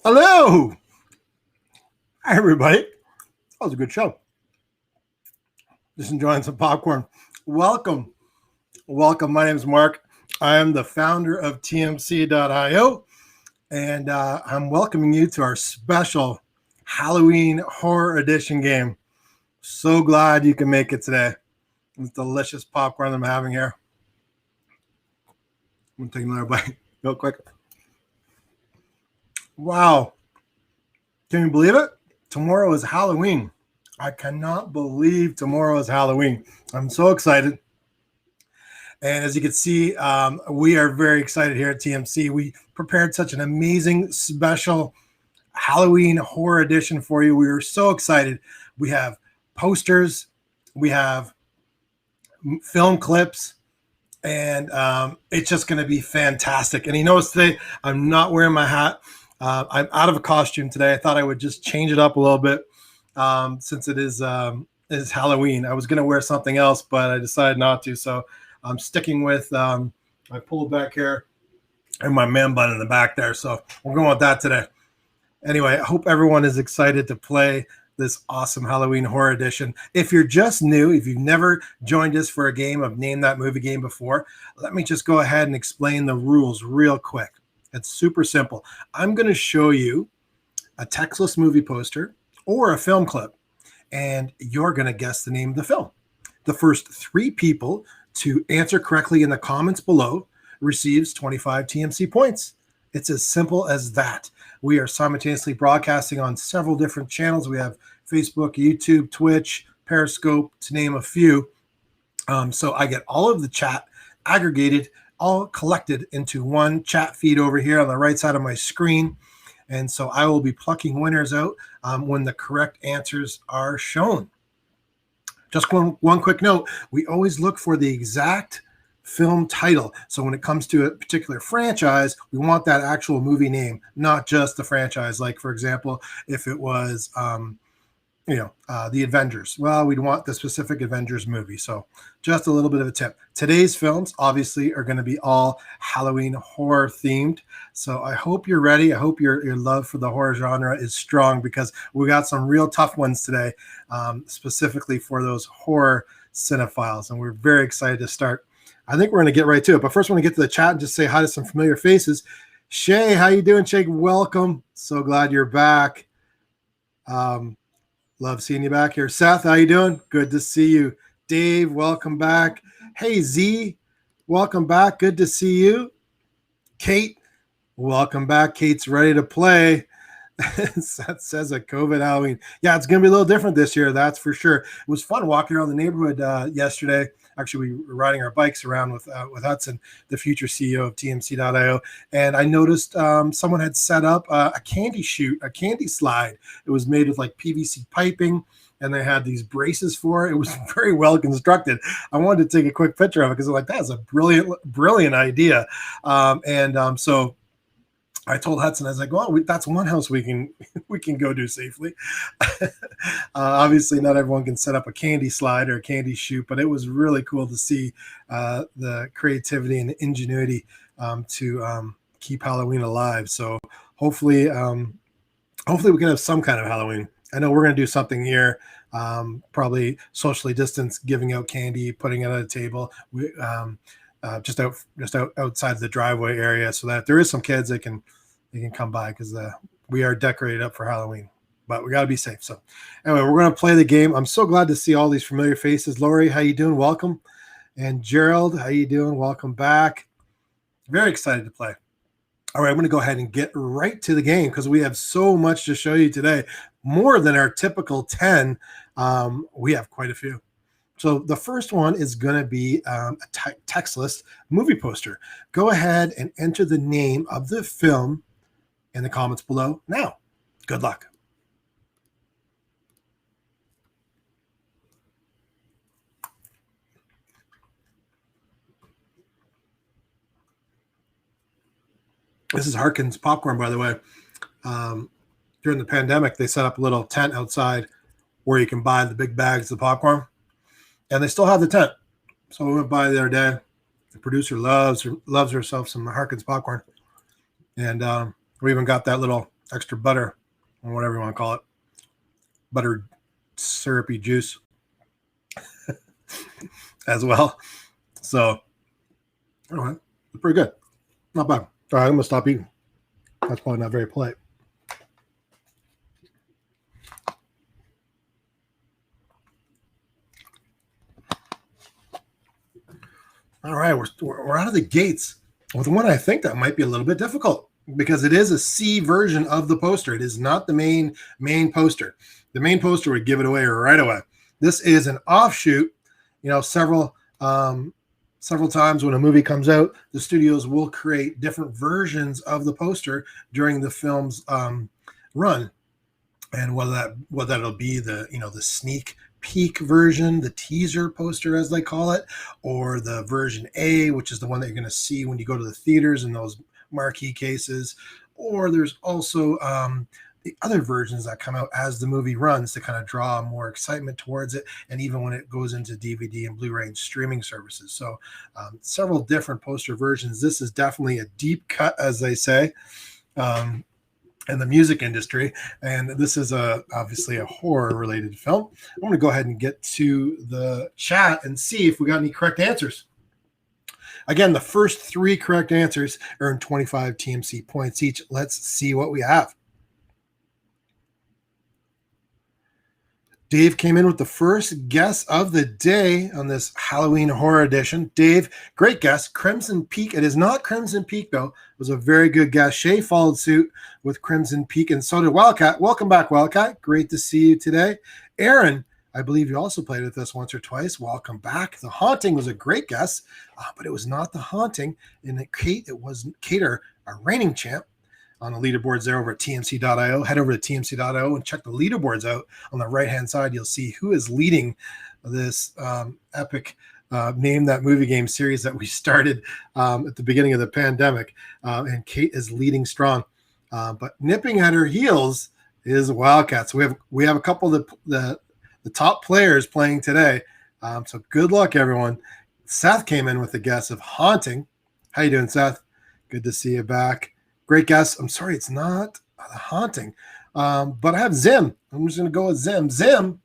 Hello. Hi, everybody. That was a good show. Just enjoying some popcorn. Welcome. Welcome. My name is Mark. I am the founder of TMC.io, and I'm welcoming you to our special Halloween Horror Edition game. So glad you can make it today. It's delicious popcorn I'm having here. I'm going to take another bite real quick. Wow. Can you believe it? Tomorrow is Halloween. I cannot believe tomorrow is Halloween. I'm so excited. And as you can see, we are very excited here at TMC. We prepared such an amazing special Halloween horror edition for you. We are so excited. We have posters, we have film clips, and it's just going to be fantastic. And you notice today, I'm not wearing my hat. I'm out of a costume today. I thought I would just change it up a little bit since it is Halloween. I was going to wear something else, but I decided not to. So I'm sticking with my pulled back hair and my man bun in the back there. So we're going with that today. Anyway, I hope everyone is excited to play this awesome Halloween horror edition. If you're just new, if you've never joined us for a game of Name That Movie Game before, let me just go ahead and explain the rules real quick. It's super simple. I'm going to show you a textless movie poster or a film clip, and you're going to guess the name of the film. The first 3 people to answer correctly in the comments below receives 25 TMC points. It's as simple as that. We are simultaneously broadcasting on several different channels. We have Facebook, YouTube, Twitch, Periscope, to name a few. So I get all of the chat aggregated, all collected into one chat feed over here on the right side of my screen. And so I will be plucking winners out when the correct answers are shown. Just one quick note, we always look for the exact film title. So when it comes to a particular franchise, we want that actual movie name, not just the franchise. Like, for example, if it was, The Avengers, well, we'd want the specific Avengers movie. So just a little bit of a tip. Today's films, obviously, are going to be all Halloween horror themed. So I hope you're ready. I hope your love for the horror genre is strong, because we got some real tough ones today, specifically for those horror cinephiles. And we're very excited to start. I think we're going to get right to it. But first, I want to get to the chat and just say hi to some familiar faces. Shay, how you doing, Shay? Welcome. So glad you're back. Love seeing you back here. Seth, how you doing? Good to see you. Dave, welcome back. Hey, Z, welcome back. Good to see you. Kate, welcome back. Kate's ready to play. Seth says a COVID Halloween. Yeah, it's going to be a little different this year, that's for sure. It was fun walking around the neighborhood yesterday. Actually, we were riding our bikes around with Hudson, the future CEO of TMC.io, and I noticed someone had set up a candy chute, a candy slide. It was made with like PVC piping, and they had these braces for it. It was very well constructed. I wanted to take a quick picture of it because I'm like, that's a brilliant idea. So I told Hudson, I was like, well, that's one house we can go do safely. Obviously, not everyone can set up a candy slide or a candy chute, but it was really cool to see the creativity and ingenuity to keep Halloween alive. So hopefully we can have some kind of Halloween. I know we're going to do something here, probably socially distanced, giving out candy, putting it at a table. Just outside the driveway area, so that if there is some kids, they can come by, because we are decorated up for Halloween, but we got to be safe. So anyway, we're going to play the game. I'm so glad to see all these familiar faces. Lori, how you doing? Welcome. And Gerald, how you doing? Welcome back. Very excited to play. All right, I'm going to go ahead and get right to the game, because we have so much to show you today, more than our typical 10. We have quite a few. So the first one is going to be a textless movie poster. Go ahead and enter the name of the film in the comments below now. Good luck. This is Harkins Popcorn, by the way. During the pandemic, they set up a little tent outside where you can buy the big bags of popcorn. And they still have the tent. So we went by the other day. The producer loves herself some Harkins popcorn. And we even got that little extra butter, or whatever you want to call it, buttered syrupy juice as well. So, all right, pretty good. Not bad. All right, I'm going to stop eating. That's probably not very polite. All right, we're out of the gates with one I think that might be a little bit difficult because it is a C version of the poster. It is not the main poster. The main poster would give it away right away. This is an offshoot. You know, several times when a movie comes out, the studios will create different versions of the poster during the film's run, and whether that'll be the sneak peek version, the teaser poster as they call it, or the version A, which is the one that you're going to see when you go to the theaters in those marquee cases, or there's also the other versions that come out as the movie runs to kind of draw more excitement towards it, and even when it goes into DVD and Blu-ray and streaming services. So several different poster versions. This is definitely a deep cut, as they say. In the music industry, and this is obviously a horror related film. I'm going to go ahead and get to the chat and see if we got any correct answers. Again, the first 3 correct answers earn 25 TMC points each. Let's see what we have. Dave came in with the first guess of the day on this Halloween horror edition. Dave, great guess. Crimson Peak. It is not Crimson Peak, though. It was a very good guess. Shay followed suit with Crimson Peak, and so did Wildcat. Welcome back, Wildcat. Great to see you today. Aaron, I believe you also played with us once or twice. Welcome back. The Haunting was a great guess, but it was not The Haunting. And Kate, it was Kate, our reigning champ, on the leaderboards there over at tmc.io. Head over to tmc.io and check the leaderboards out. On the right-hand side, you'll see who is leading this epic Name That Movie Game series that we started at the beginning of the pandemic. And Kate is leading strong. But nipping at her heels is Wildcat. So we have a couple of the top players playing today. So good luck, everyone. Seth came in with a guess of Haunting. How you doing, Seth? Good to see you back. Great guess. I'm sorry, it's not The Haunting. But I have Zim. I'm just going to go with Zim. Zim,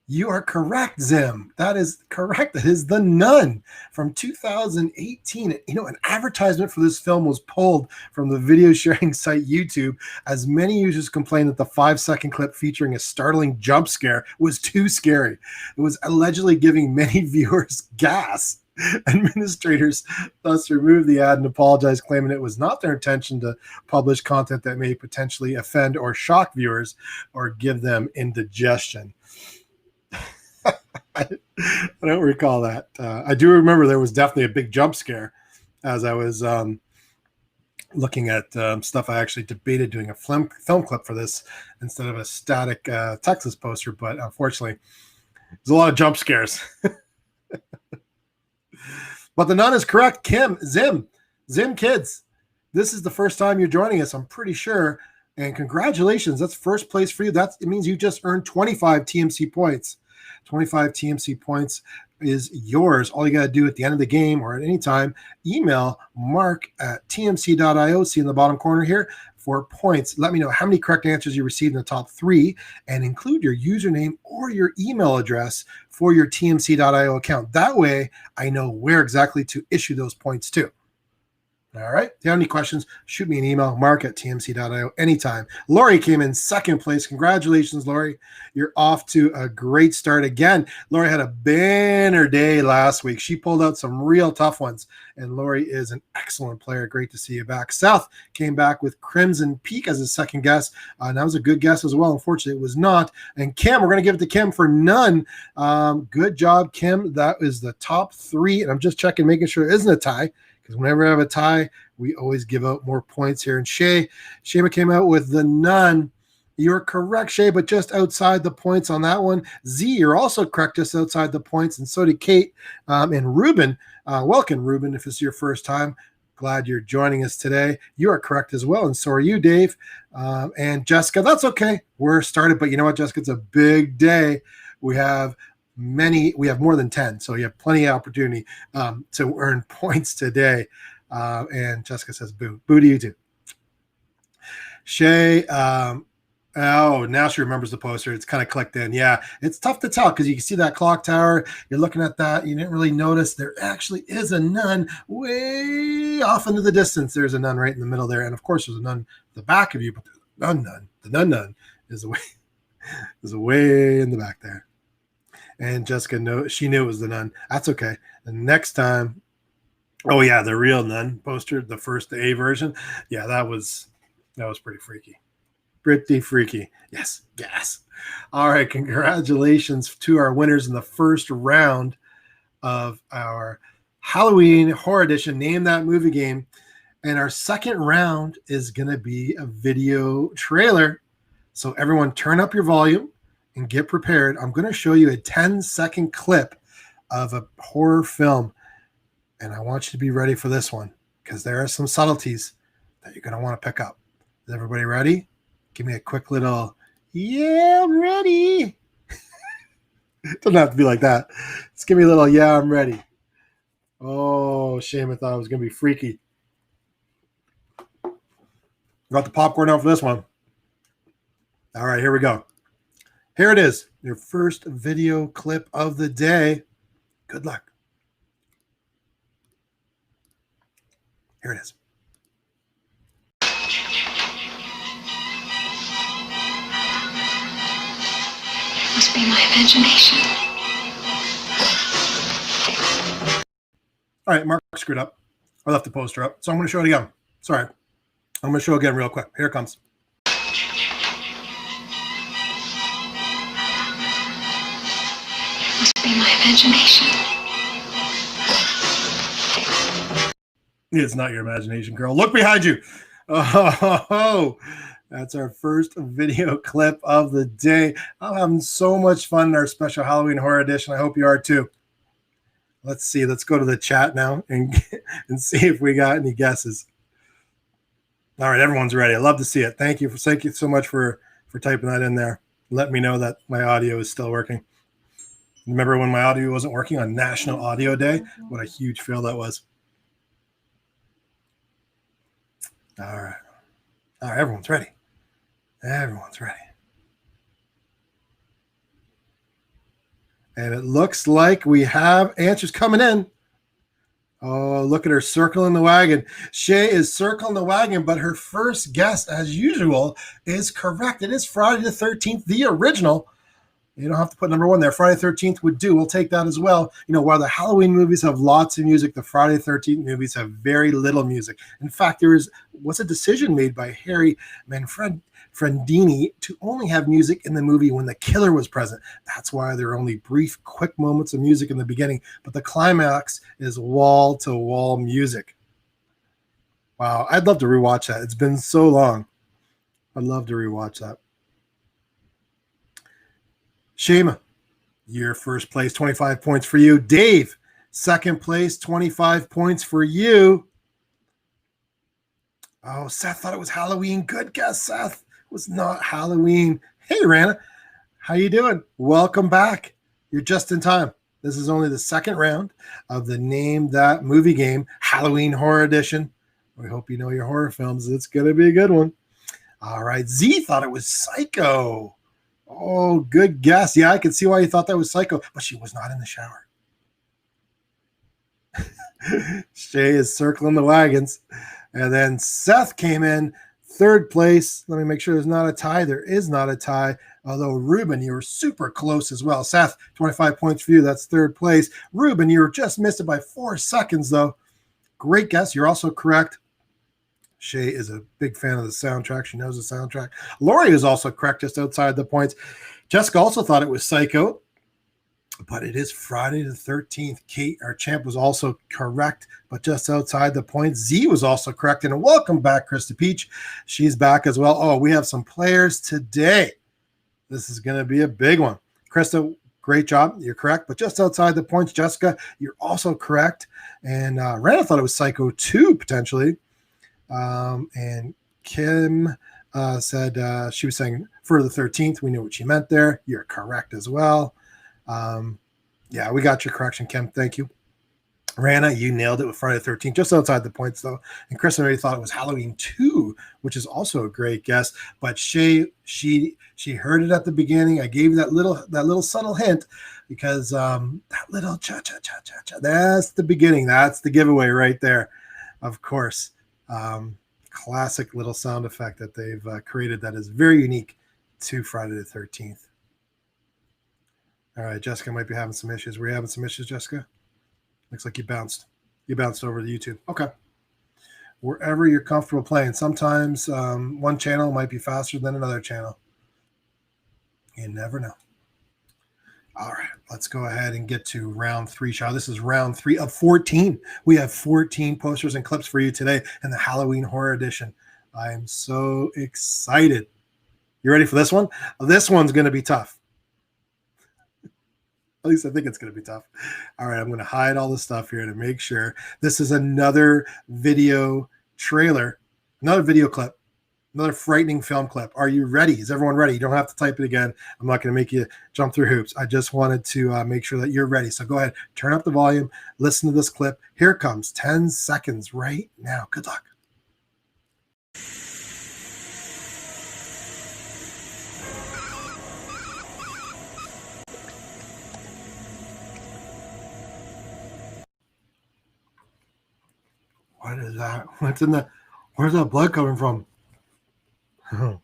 you are correct, Zim. That is correct. That is The Nun from 2018. You know, an advertisement for this film was pulled from the video sharing site YouTube, as many users complained that the 5-second clip featuring a startling jump scare was too scary. It was allegedly giving many viewers gas. Administrators thus removed the ad and apologized, claiming it was not their intention to publish content that may potentially offend or shock viewers or give them indigestion. I don't recall that. I do remember there was definitely a big jump scare as I was looking at stuff. I actually debated doing a film clip for this instead of a static textless poster, but unfortunately, there's a lot of jump scares. But The Nun is correct. Zim kids, this is the first time you're joining us, I'm pretty sure. And congratulations. That's first place for you. It means you just earned 25 TMC points. 25 TMC points is yours. All you got to do at the end of the game or at any time, email mark@tmc.io. See in the bottom corner here for points. Let me know how many correct answers you received in the top 3 and include your username or your email address for your tmc.io account. That way I know where exactly to issue those points to. All right. If you have any questions, shoot me an email, mark@tmc.io anytime. Lori came in second place. Congratulations, Lori. You're off to a great start again. Lori had a banner day last week. She pulled out some real tough ones, and Lori is an excellent player. Great to see you back. South came back with Crimson Peak as his second guess. And that was a good guess as well. Unfortunately, it was not. And Kim, we're going to give it to Kim for Nun. Good job, Kim. That is the top 3. And I'm just checking, making sure it isn't a tie, because whenever I have a tie, we always give out more points here. And Shayma came out with The Nun. You're correct, Shay, but just outside the points on that one. Z, you're also correct, just outside the points, and so did Kate. And Ruben, welcome, Ruben, if it's your first time. Glad you're joining us today. You are correct as well, and so are you, Dave. And Jessica, that's okay. We're started, but you know what, Jessica? It's a big day. We have more than 10, so you have plenty of opportunity to earn points today. And Jessica says boo to you too. Shay, oh, now she remembers the poster. It's kind of clicked in. Yeah, it's tough to tell because you can see that clock tower. You're looking at that. You didn't really notice there actually is a nun way off into the distance. There's a nun right in the middle there. And of course, there's a nun at the back of you, but there's a nun. The nun is way in the back there. And Jessica, she knew it was the nun. That's okay. The next time, oh yeah, the real nun poster, the first A version. Yeah, that was pretty freaky. Pretty freaky. Yes. All right, congratulations to our winners in the first round of our Halloween Horror Edition Name That Movie game. And our second round is going to be a video trailer. So everyone turn up your volume and get prepared. I'm going to show you a 10-second clip of a horror film. And I want you to be ready for this one because there are some subtleties that you're going to want to pick up. Is everybody ready? Give me a quick little, yeah, I'm ready. Doesn't have to be like that. Just give me a little, yeah, I'm ready. Oh, shame, I thought it was going to be freaky. Got the popcorn out for this one. All right, here we go. Here it is, your first video clip of the day. Good luck. Here it is. Must be my imagination. All right, Mark screwed up. I left the poster up, so I'm going to show it again. Sorry. I'm going to show it again real quick. Here it comes. Must be my imagination. It's not your imagination, girl. Look behind you. Oh, that's our first video clip of the day. I'm having so much fun in our special Halloween Horror Edition. I hope you are too. Let's see. Let's go to the chat now and see if we got any guesses. All right, everyone's ready. I love to see it. Thank you so much for typing that in there. Let me know that my audio is still working. Remember when my audio wasn't working on National Audio Day? What a huge fail that was. All right, everyone's ready. Everyone's ready. And it looks like we have answers coming in. Oh, look at her circling the wagon. Shay is circling the wagon, but her first guess, as usual, is correct. It is Friday the 13th, the original. You don't have to put number one there. Friday the 13th would do. We'll take that as well. You know, while the Halloween movies have lots of music, the Friday the 13th movies have very little music. In fact, there was a decision made by Harry Manfredini to only have music in the movie when the killer was present. That's why there are only brief, quick moments of music in the beginning, but the climax is wall-to-wall music. Wow, I'd love to rewatch that. It's been so long. I'd love to rewatch that. Shema, your first place, 25 points for you. Dave, second place, 25 points for you. Oh, Seth thought it was Halloween. Good guess, Seth. It was not Halloween. Hey, Rana, how you doing? Welcome back. You're just in time. This is only the second round of the Name That Movie game, Halloween Horror Edition. We hope you know your horror films. It's going to be a good one. All right. Z thought it was Psycho. Oh, good guess. Yeah, I can see why you thought that was Psycho, but she was not in the shower. Shay is circling the wagons. And then Seth came in third place. Let me make sure there's not a tie. There is not a tie. Although, Ruben, you were super close as well. Seth, 25 points for you. That's third place. Ruben, you were just missed it by 4 seconds, though. Great guess. You're also correct. Shay is a big fan of the soundtrack. She knows the soundtrack. Lori is also correct, just outside the points. Jessica also thought it was Psycho, but it is Friday the 13th. Kate, our champ, was also correct, but just outside the points. Z was also correct. And welcome back, Krista Peach. She's back as well. Oh, we have some players today. This is going to be a big one. Krista, great job. You're correct, but just outside the points. Jessica, you're also correct. And Rana thought it was Psycho 2, potentially. And Kim said she was saying for the 13th. We knew what she meant there. You're correct as well. Yeah, we got your correction, Kim. Thank you. Rana, you nailed it with Friday the 13th, just outside the points though. And Chris already thought it was Halloween 2, which is also a great guess. But she heard it at the beginning. I gave you that little subtle hint because that little cha cha cha cha cha. That's the beginning. That's the giveaway right there. Of course, classic little sound effect that they've created that is very unique to Friday the 13th. All right, Jessica might be having some issues. Were you having some issues, Jessica? Looks like you bounced. You bounced over to YouTube. Okay. Wherever you're comfortable playing. Sometimes one channel might be faster than another channel. You never know. All right. Let's go ahead and get to round 3, shall we? This is round 3 of 14. We have 14 posters and clips for you today in the Halloween Horror Edition. I am so excited. You ready for this one? This one's going to be tough. At least I think it's going to be tough. All right, I'm going to hide all the stuff here to make sure. This is another video trailer, another video clip, another frightening film clip. Are you ready? Is everyone ready? You don't have to type it again. I'm not going to make you jump through hoops. I just wanted to make sure that you're ready. So go ahead, turn up the volume, listen to this clip. Here it comes, 10 seconds right now. Good luck. What is that? What's in the? Where's that blood coming from? I love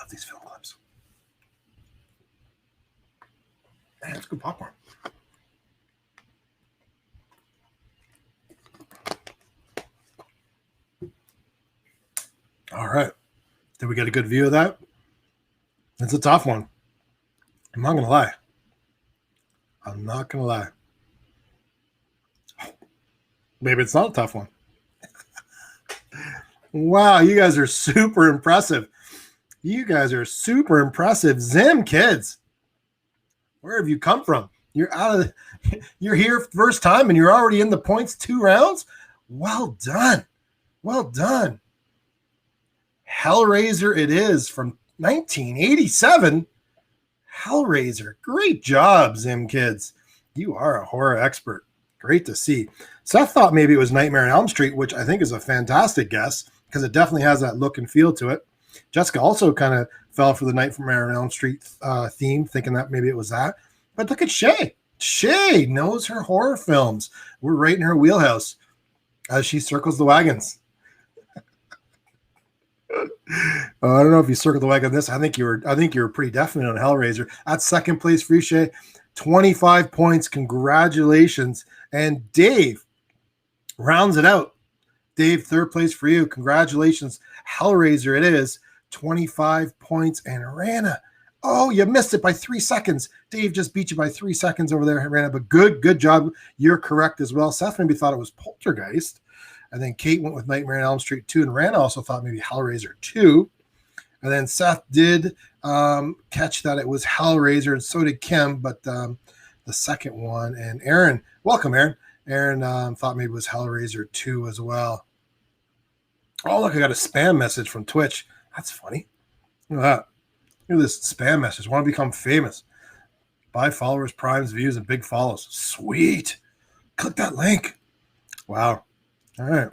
these film clips. Man, it's good popcorn. All right. Did we get a good view of that? It's a tough one. I'm not going to lie. I'm not going to lie. Maybe it's not a tough one. Wow, you guys are super impressive. You guys are super impressive. Zim kids. Where have you come from? You're here first time and you're already in the points 2 rounds? Well done. Well done. Hellraiser it is from 1987. Hellraiser. Great job, Zim kids. You are a horror expert. Great to see. Seth thought maybe it was Nightmare on Elm Street, which I think is a fantastic guess because it definitely has that look and feel to it. Jessica also kind of fell for the Nightmare on Elm Street theme, thinking that maybe it was that. But look at Shay. Shay knows her horror films. We're right in her wheelhouse as she circles the wagons. I don't know if you circled the wagon this. I think you were pretty definite on Hellraiser. That's second place for you, Shay. 25 points. Congratulations. And Dave rounds it out. Dave, third place for you. Congratulations. Hellraiser it is. 25 points. And Rana. Oh, you missed it by 3 seconds. Dave just beat you by 3 seconds over there, Rana. But good job. You're correct as well. Seth maybe thought it was Poltergeist. And then Kate went with Nightmare on Elm Street 2. And Rana also thought maybe Hellraiser 2. And then Seth did catch that it was Hellraiser. And so did Kim. But the second one. And Aaron, welcome, Aaron. Aaron thought maybe it was Hellraiser 2 as well. Oh, look, I got a spam message from Twitch. That's funny. Look at that. Look at this spam message. Want to become famous. Buy followers, primes, views, and big follows. Sweet. Click that link. Wow. All right.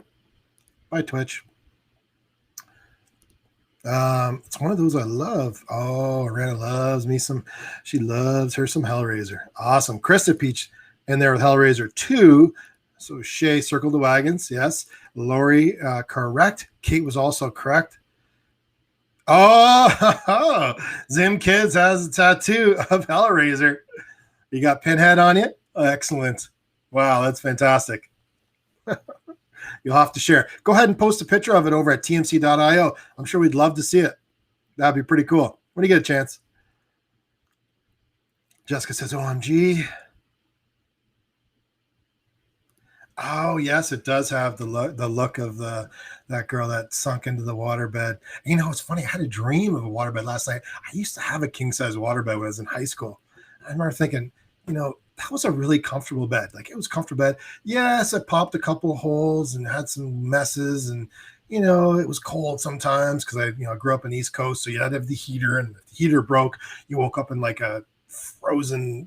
Bye, Twitch. It's one of those I love. Oh, Rana loves me some. She loves her some Hellraiser. Awesome. Krista Peach in there with Hellraiser 2. So Shay circled the wagons. Yes. Lori, correct. Kate was also correct. Oh, Zim Kids has a tattoo of Hellraiser. You got Pinhead on you? Oh, excellent. Wow, that's fantastic. You'll have to share. Go ahead and post a picture of it over at tmc.io. I'm sure we'd love to see it. That'd be pretty cool. When do you get a chance? Jessica says, OMG. Oh, yes, it does have the look of that girl that sunk into the waterbed. You know, it's funny. I had a dream of a waterbed last night. I used to have a king-size waterbed when I was in high school. I remember thinking, you know, that was a really comfortable bed. Like, it was a comfortable bed. Yes, it popped a couple of holes and had some messes. And, you know, it was cold sometimes because I grew up in the East Coast. So you had to have the heater, and if the heater broke, you woke up in like a frozen,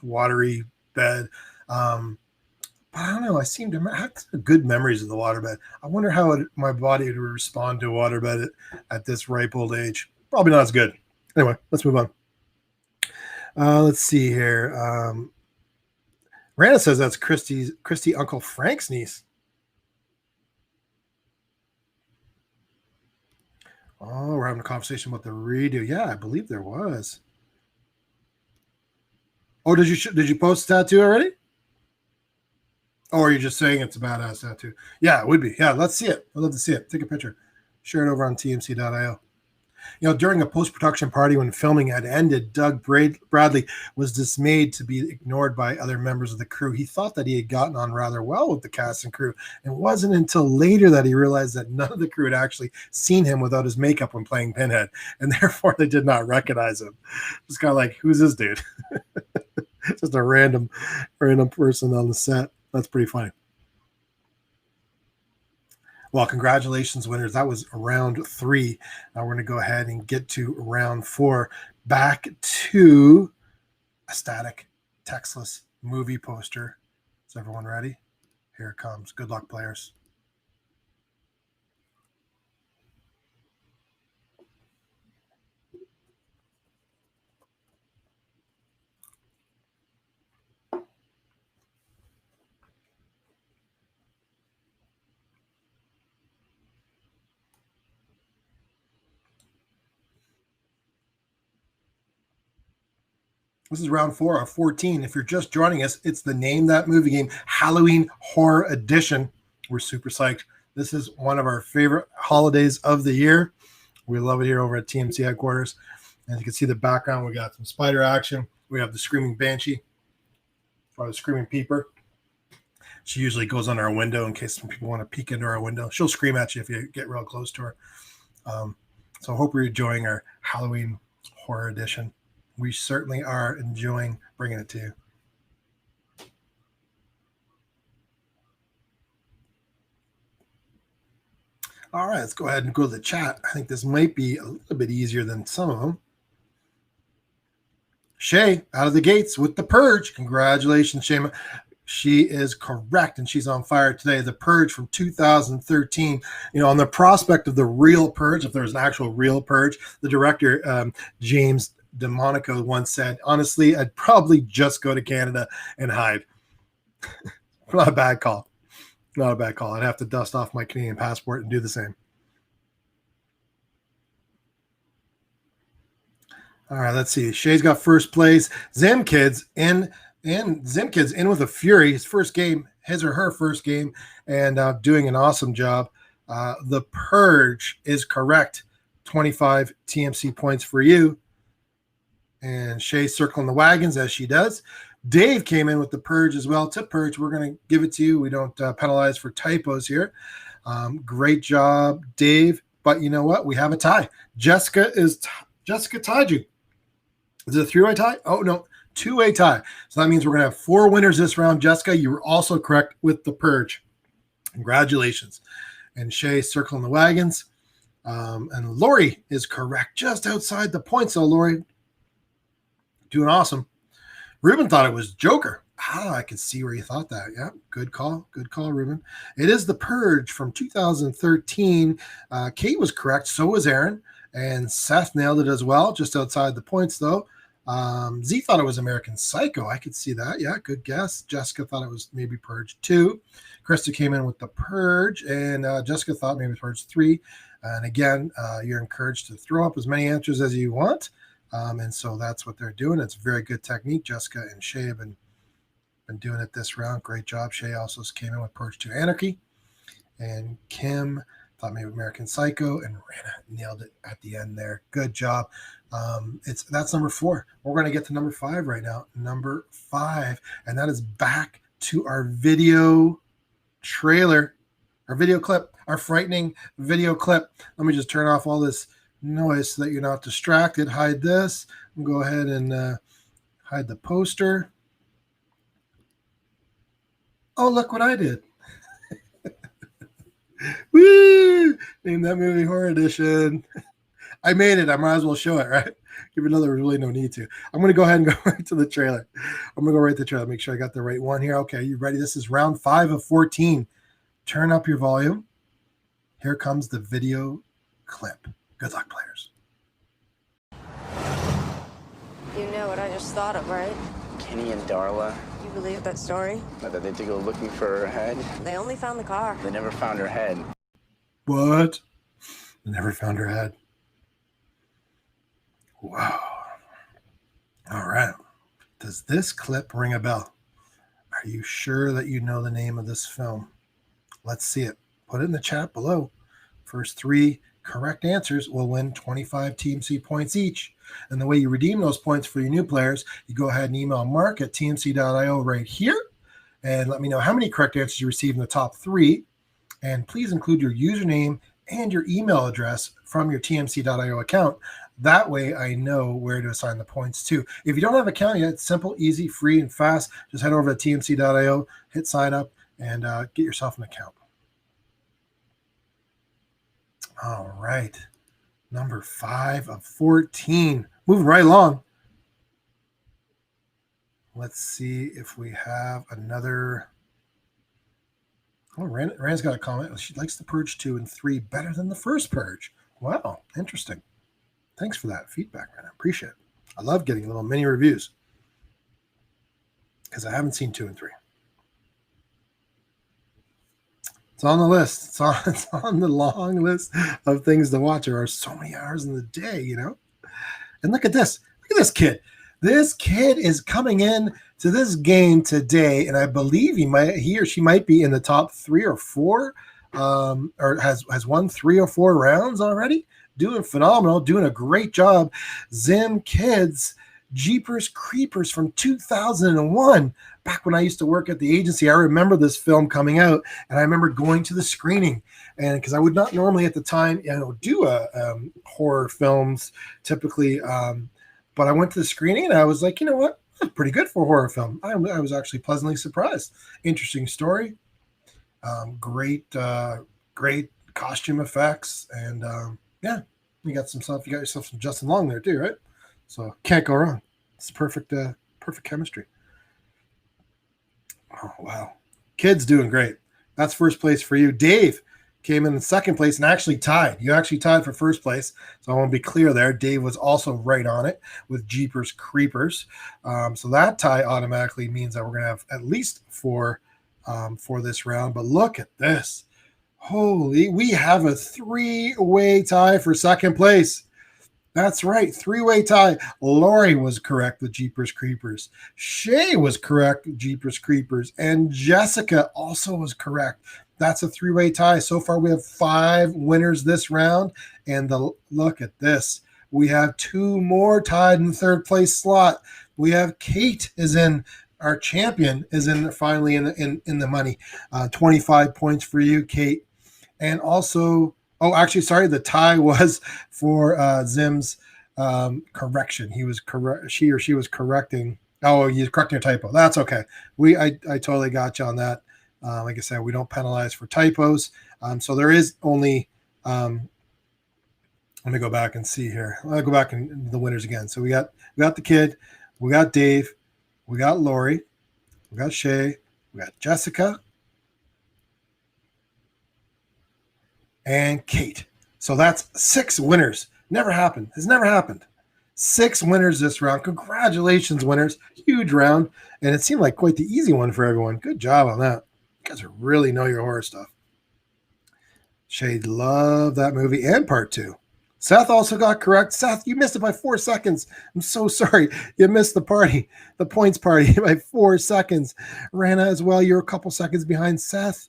watery bed. But I don't know. I seem to have good memories of the waterbed. I wonder how my body would respond to a waterbed at this ripe old age. Probably not as good. Anyway, let's move on. Let's see here. Rana says that's Christy Uncle Frank's niece. Oh, we're having a conversation about the redo. Yeah, I believe there was. Oh, did you post a tattoo already? Or are you just saying it's a badass tattoo? Yeah, it would be. Yeah, let's see it. I'd love to see it. Take a picture. Share it over on tmc.io. During a post-production party when filming had ended, Doug Bradley was dismayed to be ignored by other members of the crew. He thought that he had gotten on rather well with the cast and crew, and it wasn't until later that he realized that none of the crew had actually seen him without his makeup when playing Pinhead, and therefore they did not recognize him. It's kind of like, who's this dude? Just a random person on the set. That's pretty funny. Well, congratulations, winners. That was round 3. Now we're going to go ahead and get to round 4. Back to a static, textless movie poster. Is everyone ready? Here it comes. Good luck, players. This is round 4 of 14. If you're just joining us, it's the Name That Movie game, Halloween Horror Edition. We're super psyched. This is one of our favorite holidays of the year. We love it here over at TMC headquarters. As you can see the background, we got some spider action. We have the Screaming Banshee, or the Screaming Peeper. She usually goes on our window in case some people want to peek into our window. She'll scream at you if you get real close to her. So I hope you're enjoying our Halloween Horror Edition. We certainly are enjoying bringing it to you. All right, let's go ahead and go to the chat. I think this might be a little bit easier than some of them. Shay, out of the gates with The Purge. Congratulations, Shay. She is correct, and she's on fire today. The Purge from 2013. On the prospect of the real Purge, if there's an actual real Purge, the director, James DeMonico, once said, honestly, I'd probably just go to Canada and hide. Not a bad call. Not a bad call. I'd have to dust off my Canadian passport and do the same. All right, let's see. Shay's got first place. Zimkids in with a fury. His first game, his or her first game, and doing an awesome job. The Purge is correct. 25 TMC points for you. And Shay circling the wagons as she does. Dave came in with The Purge as well. To Purge, we're going to give it to you. We don't penalize for typos here. Great job, Dave. But you know what? We have a tie. Jessica tied you. Is it a 3-way tie? Oh, no, 2-way tie. So that means we're going to have 4 winners this round. Jessica, you were also correct with The Purge. Congratulations. And Shay circling the wagons. And Lori is correct just outside the points. So Lori, doing awesome. Ruben thought it was Joker. I can see where you thought that. Yeah, good call. Good call, Ruben. It is The Purge from 2013. Kate was correct. So was Aaron. And Seth nailed it as well, just outside the points, though. Z thought it was American Psycho. I could see that. Yeah, good guess. Jessica thought it was maybe Purge 2. Krista came in with The Purge, and Jessica thought maybe Purge 3. And again, you're encouraged to throw up as many answers as you want. And so that's what they're doing. It's a very good technique. Jessica and Shay have been doing it this round. Great job. Shay also came in with Purge 2 Anarchy. And Kim thought maybe American Psycho, and Rana nailed it at the end there. Good job. That's number 4. We're going to get to number 5 right now. Number 5, and that is back to our video trailer, our video clip, our frightening video clip. Let me just turn off all this noise so that you're not distracted. Hide this. And go ahead and hide the poster. Oh, look what I did. Woo! Name That Movie Horror Edition. I made it. I might as well show it, right? Even though there was really no need to. I'm going to go ahead and go right to the trailer. I'm going to go right to the trailer. Make sure I got the right one here. Okay, you ready? This is round 5 of 14. Turn up your volume. Here comes the video clip. Good luck, players. You know what I just thought of, right? Kenny and Darla, You believe that story? that they had to go looking for her head. They only found the car. They never found her head. What? They never found her head. Wow. All right. Does this clip ring a bell? Are you sure that you know the name of this film? Let's see it. Put it in the chat below. First 3 correct answers will win 25 TMC points each. And the way you redeem those points for your new players, you go ahead and email Mark at tmc.io right here and let me know how many correct answers you received in the top 3. And please include your username and your email address from your tmc.io account. That way I know where to assign the points to. If you don't have an account yet, it's simple, easy, free, and fast. Just head over to tmc.io, hit sign up, and get yourself an account. All right. Number 5 of 14. Moving right along. Let's see if we have another. Oh, Rand's got a comment. She likes the Purge 2 and 3 better than the first Purge. Wow, interesting. Thanks for that feedback, Rand. I appreciate it. I love getting little mini reviews because I haven't seen 2 and 3. It's on the list. It's on the long list of things to watch. There are so many hours in the day, you know. And look at this. Look at this kid. This kid is coming in to this game today, and I believe he or she might be in the top 3 or 4, or has won 3 or 4 rounds already. Doing phenomenal, doing a great job. Zim Kids, Jeepers Creepers from 2001. Back when I used to work at the agency, I remember this film coming out, and I remember going to the screening, and because I would not normally at the time, do horror films typically, but I went to the screening, and I was like, you know what, that's pretty good for a horror film. I was actually pleasantly surprised. Interesting story, great costume effects, and yeah, you got yourself some Justin Long there too, right? So can't go wrong. It's perfect chemistry. Oh, wow. Kids doing great. That's first place for you. Dave came in second place and actually tied. You actually tied for first place. So I want to be clear there. Dave was also right on it with Jeepers Creepers. So that tie automatically means that we're going to have at least 4 for this round. But look at this. Holy, we have a 3-way tie for second place. That's right, 3-way tie. Lori was correct with Jeepers Creepers. Shay was correct with Jeepers Creepers. And Jessica also was correct. That's a 3-way tie. So far, we have 5 winners this round. And look at this. We have 2 more tied in the third place slot. We have Kate our champion is finally in the money. 25 points for you, Kate. And also, the tie was for Zim's correction. He was correct. She was correcting. Oh, he's correcting a typo. That's okay. I totally got you on that. Like I said, we don't penalize for typos. So there is only. Let me go back and see here. I'll go back and the winners again. So we got the kid, we got Dave, we got Lori, we got Shay, we got Jessica, and Kate. So that's 6 winners. Never happened. It's never happened. 6 winners this round. Congratulations, winners. Huge round. And it seemed like quite the easy one for everyone. Good job on that. You guys really know your horror stuff. Shay loved that movie and part 2. Seth also got correct. Seth, you missed it by 4 seconds. I'm so sorry. You missed the points party by 4 seconds. Rana as well. You're a couple seconds behind Seth.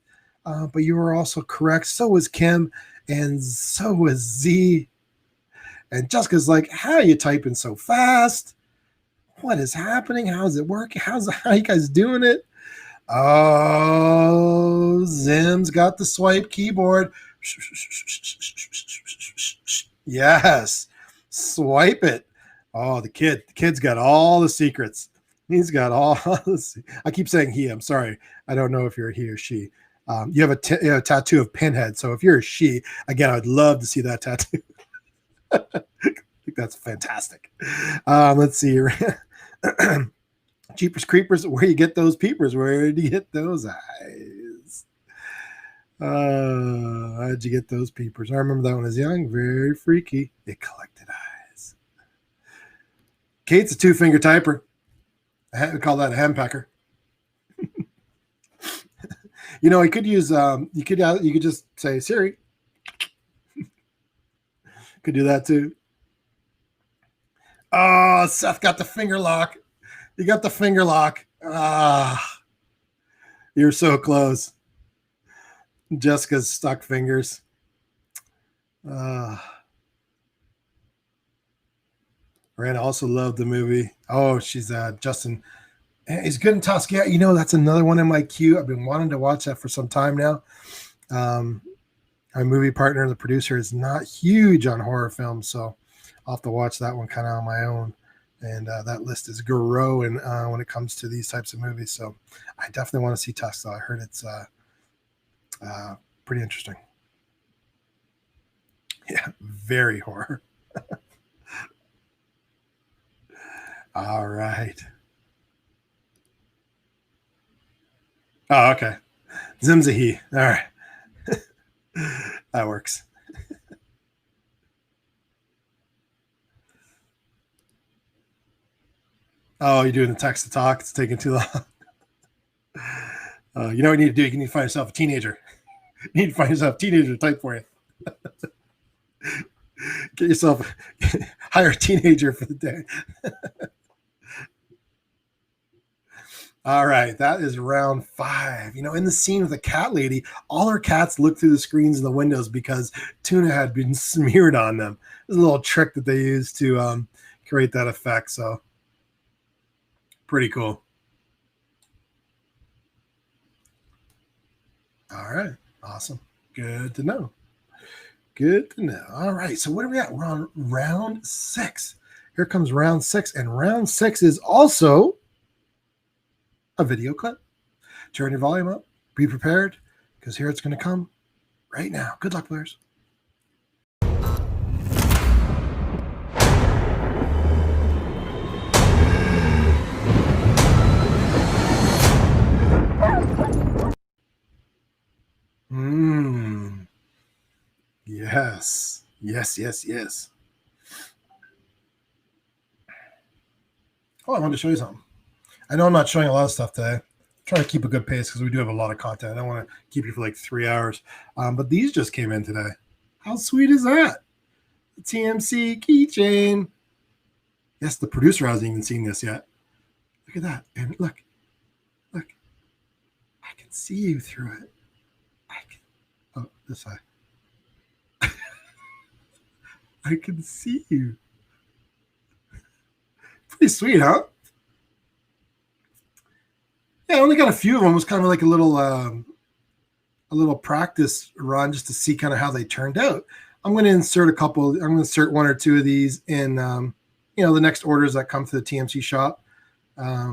But you were also correct. So was Kim, and so was Z. And Jessica's like, how are you typing so fast? What is happening? How is it working? How are you guys doing it? Oh, Zim's got the swipe keyboard. Yes, swipe it. Oh, the kid's got all the secrets. He's got all the. I keep saying he. I'm sorry. I don't know if you're a he or she. You have a tattoo of Pinhead. So if you're a she, again, I'd love to see that tattoo. I think that's fantastic. Let's see here. Jeepers Creepers, where you get those peepers? Where do you get those eyes? How'd you get those peepers? I remember that when I was young. Very freaky. It collected eyes. Kate's a 2-finger typer. We call that a henpecker. You know, I could use you could just say Siri. Could do that too. Oh, Seth got the finger lock. You got the finger lock. Ah, you're so close. Jessica's stuck fingers. Miranda also loved the movie. Oh, she's Justin. He's good in Tusk. Yeah, you know, that's another one in my queue. I've been wanting to watch that for some time now. My movie partner, the producer, is not huge on horror films, so I'll have to watch that one kind of on my own. And that list is growing when it comes to these types of movies. So I definitely want to see Tusk, though. I heard it's pretty interesting. Yeah, very horror. All right. Oh, okay. Zim's a he. All right. That works. Oh, you're doing the text to talk. It's taking too long. You know what you need to do? You need to find yourself a teenager. You need to find yourself a teenager to type for you. Get yourself, hire a teenager for the day. All right, that is round 5. You know, in the scene with the cat lady, all her cats looked through the screens in the windows because tuna had been smeared on them. There's a little trick that they used to create that effect. So pretty cool. All right, awesome. Good to know. Good to know. All right, so what are we at? We're on round 6. Here comes round 6, and round 6 is also a video clip. Turn your volume up. Be prepared, because here it's going to come right now. Good luck, players. Yes. Yes. Oh, I wanted to show you something. I know I'm not showing a lot of stuff today. I'm trying to keep a good pace because we do have a lot of content. I don't want to keep you for like 3 hours. But these just came in today. How sweet is that? The TMC keychain. Yes, the producer hasn't even seen this yet. Look at that. And look. I can see you through it. Oh, this side. I can see you. Pretty sweet, huh? Yeah, I only got a few of them. It was kind of like a little practice run just to see kind of how they turned out. I'm going to insert a couple. I'm going to insert 1 or 2 of these in, the next orders that come to the TMC shop. I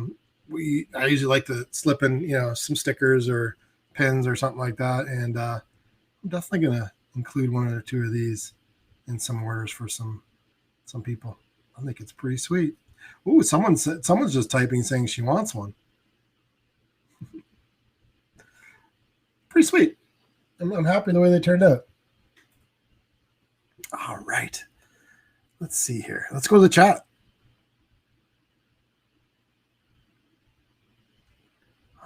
usually like to slip in, some stickers or pins or something like that. And I'm definitely going to include 1 or 2 of these in some orders for some people. I think it's pretty sweet. Ooh, someone's just typing saying she wants one. Pretty sweet. I'm happy the way they turned out. All right. Let's see here. Let's go to the chat.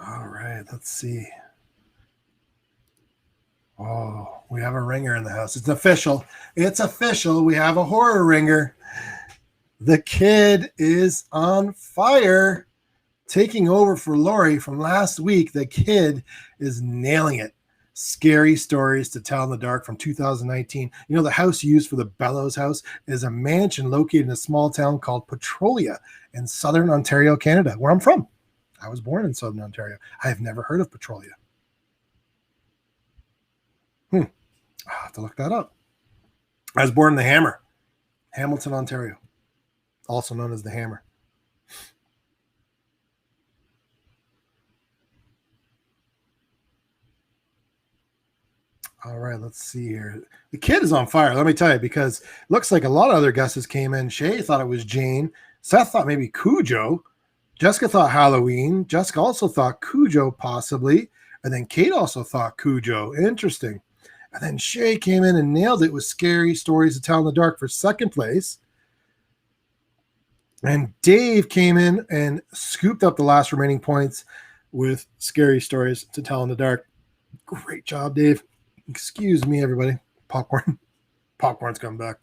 All right. Let's see. Oh, we have a ringer in the house. It's official. It's official. We have a horror ringer. The kid is on fire. Taking over for Lori from last week. The kid is nailing it. Scary stories to tell in the dark from 2019. You know, the house used for the Bellows house is a mansion located in a small town called Petrolia in southern Ontario, Canada, where I'm from. I was born in southern Ontario. I have never heard of Petrolia. I'll have to look that up. I was born in the Hammer, Hamilton, Ontario, also known as the Hammer. All right, let's see here. The kid is on fire, let me tell you, because it looks like a lot of other guesses came in. Shay thought it was Jane. Seth thought maybe Cujo. Jessica thought Halloween. Jessica also thought Cujo possibly. And then Kate also thought Cujo. Interesting. And then Shay came in and nailed it with Scary Stories to Tell in the Dark for second place. And Dave came in and scooped up the last remaining points with Scary Stories to Tell in the Dark. Great job, Dave. Excuse me, everybody. Popcorn. Popcorn's coming back.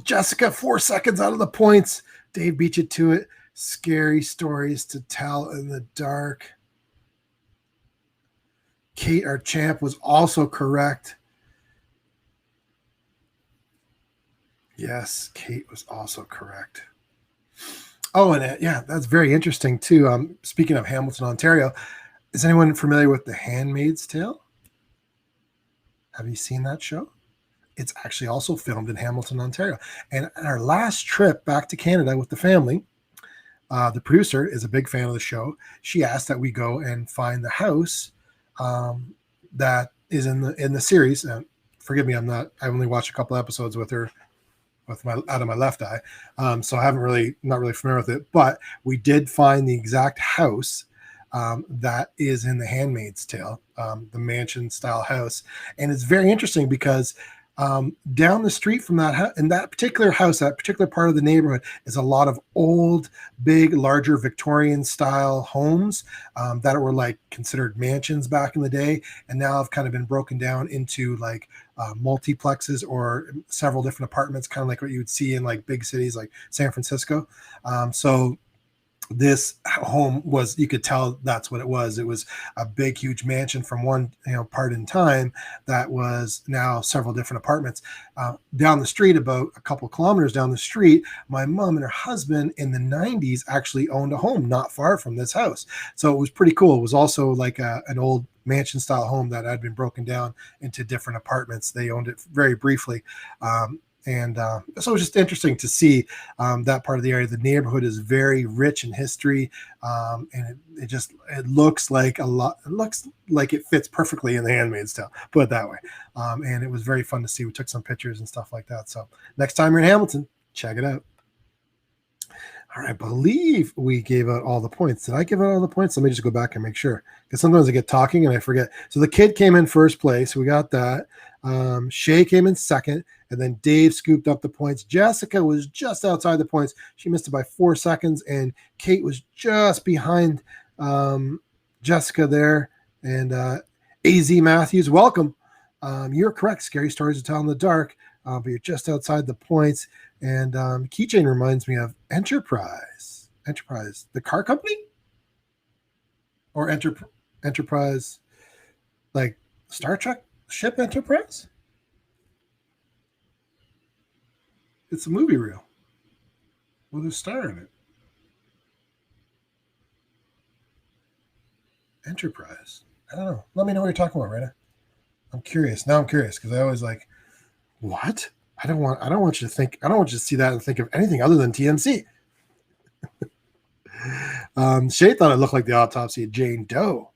Jessica, 4 seconds out of the points. Dave beat you to it. Scary Stories to Tell in the Dark. Kate, our champ, was also correct. Yes, Kate was also correct. Oh, and yeah, that's very interesting too. Speaking of Hamilton, Ontario, is anyone familiar with The Handmaid's Tale? Have you seen that show? It's actually also filmed in Hamilton, Ontario. And on our last trip back to Canada with the family, the producer is a big fan of the show. She asked that we go and find the house that is in the series. Forgive me, I only watched a couple episodes with her with my out of my left eye, so I haven't not really familiar with it. But we did find the exact house that is in The Handmaid's Tale, the mansion style house, and it's very interesting because down the street from that in that particular house, that particular part of the neighborhood, is a lot of old, big, larger Victorian style homes that were like considered mansions back in the day, and now have kind of been broken down into like multiplexes or several different apartments, kind of like what you would see in like big cities like San Francisco. So this home was, you could tell that's what it was. It was a big, huge mansion from one part in time that was now several different apartments. Down the street, about a couple kilometers down the street, my mom and her husband in the 90s actually owned a home not far from this house. So it was pretty cool. It was also like an old mansion style home that had been broken down into different apartments. They owned it very briefly. And so it was just interesting to see that part of the area. The neighborhood is very rich in history, and it looks like a lot. It looks like it fits perfectly in The Handmaid's Tale, put it that way. And it was very fun to see. We took some pictures and stuff like that. So next time you're in Hamilton, check it out. All right, I believe we gave out all the points. Did I give out all the points? Let me just go back and make sure, because sometimes I get talking and I forget. So the kid came in first place. We got that. Shay came in second, and then Dave scooped up the points. Jessica was just outside the points. She missed it by 4 seconds, and Kate was just behind Jessica there. And AZ Matthews, welcome. You're correct. Scary Stories to Tell in the Dark, but you're just outside the points. And Keychain reminds me of Enterprise, the car company, or Enterprise, like Star Trek ship Enterprise. It's a movie reel with a star in it. Enterprise. I don't know. Let me know what you're talking about, Rita. I'm curious. Now I'm curious because I always like, what? I don't want you to think. I don't want you to see that and think of anything other than TMC. Shay thought it looked like the autopsy of Jane Doe.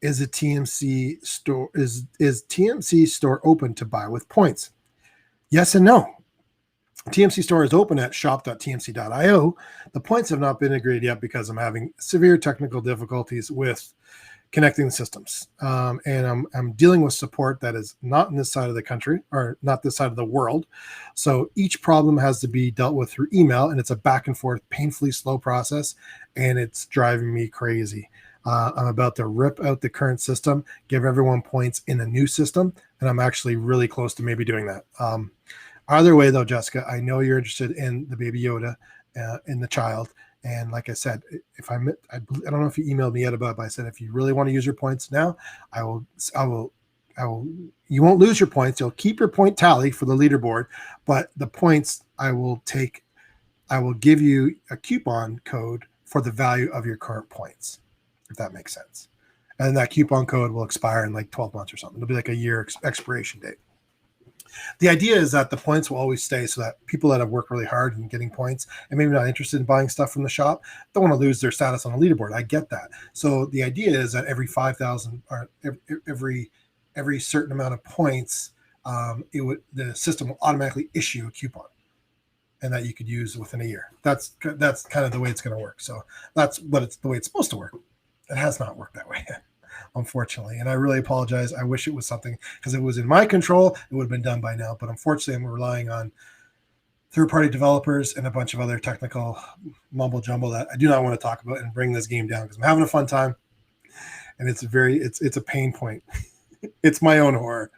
Is a TMC store is TMC store open to buy with points? Yes and no. TMC store is open at shop.tmc.io. The points have not been integrated yet because I'm having severe technical difficulties with connecting the systems. And I'm dealing with support that is not in this side of the country, or not this side of the world. So each problem has to be dealt with through email, and it's a back and forth, painfully slow process, and it's driving me crazy. I'm about to rip out the current system, give everyone points in a new system, and I'm actually really close to maybe doing that. Either way, though, Jessica, I know you're interested in the Baby Yoda, in the child. And like I said, I don't know if you emailed me yet about it, but I said, if you really want to use your points now, I will, you won't lose your points. You'll keep your point tally for the leaderboard, but the points I will give you a coupon code for the value of your current points, if that makes sense. And that coupon code will expire in like 12 months or something. It'll be like a year expiration date. The idea is that the points will always stay, so that people that have worked really hard and getting points and maybe not interested in buying stuff from the shop don't want to lose their status on the leaderboard. I get that. So the idea is that every 5,000 or every certain amount of points, the system will automatically issue a coupon, and that you could use within a year. That's kind of the way it's going to work. So that's the way it's supposed to work. It has not worked that way, unfortunately. And I really apologize. I wish it was something, because if it was in my control, it would have been done by now. But unfortunately, I'm relying on third-party developers and a bunch of other technical mumbo jumbo that I do not want to talk about and bring this game down, because I'm having a fun time, and it's a pain point. It's my own horror.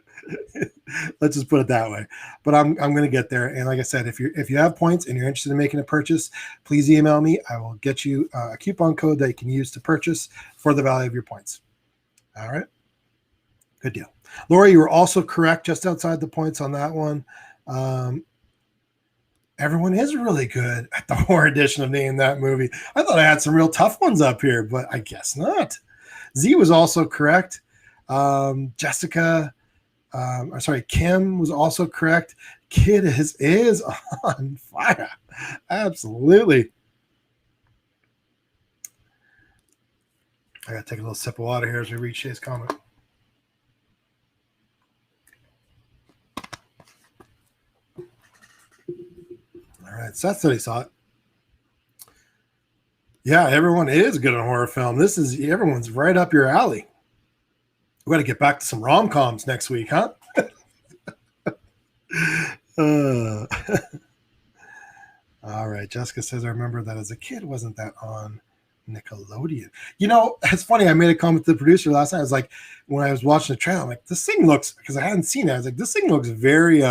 Let's just put it that way. But I'm going to get there. And like I said, if you have points and you're interested in making a purchase, please email me. I will get you a coupon code that you can use to purchase for the value of your points. All right. Good deal. Lori, you were also correct just outside the points on that one. Everyone is really good at the horror edition of Name That Movie. I thought I had some real tough ones up here, but I guess not. Z was also correct. Jessica, Kim was also correct. Kid is on fire. Absolutely. I got to take a little sip of water here as we read Shay's comment. All right, Seth said he saw it. Yeah, everyone is good on horror film. Everyone's right up your alley. We got to get back to some rom-coms next week, huh? All right. Jessica says, I remember that as a kid, wasn't that on Nickelodeon? You know, it's funny. I made a comment to the producer last night. I was like, when I was watching the trailer, I'm like, this thing looks, because I hadn't seen it. I was like, this thing looks very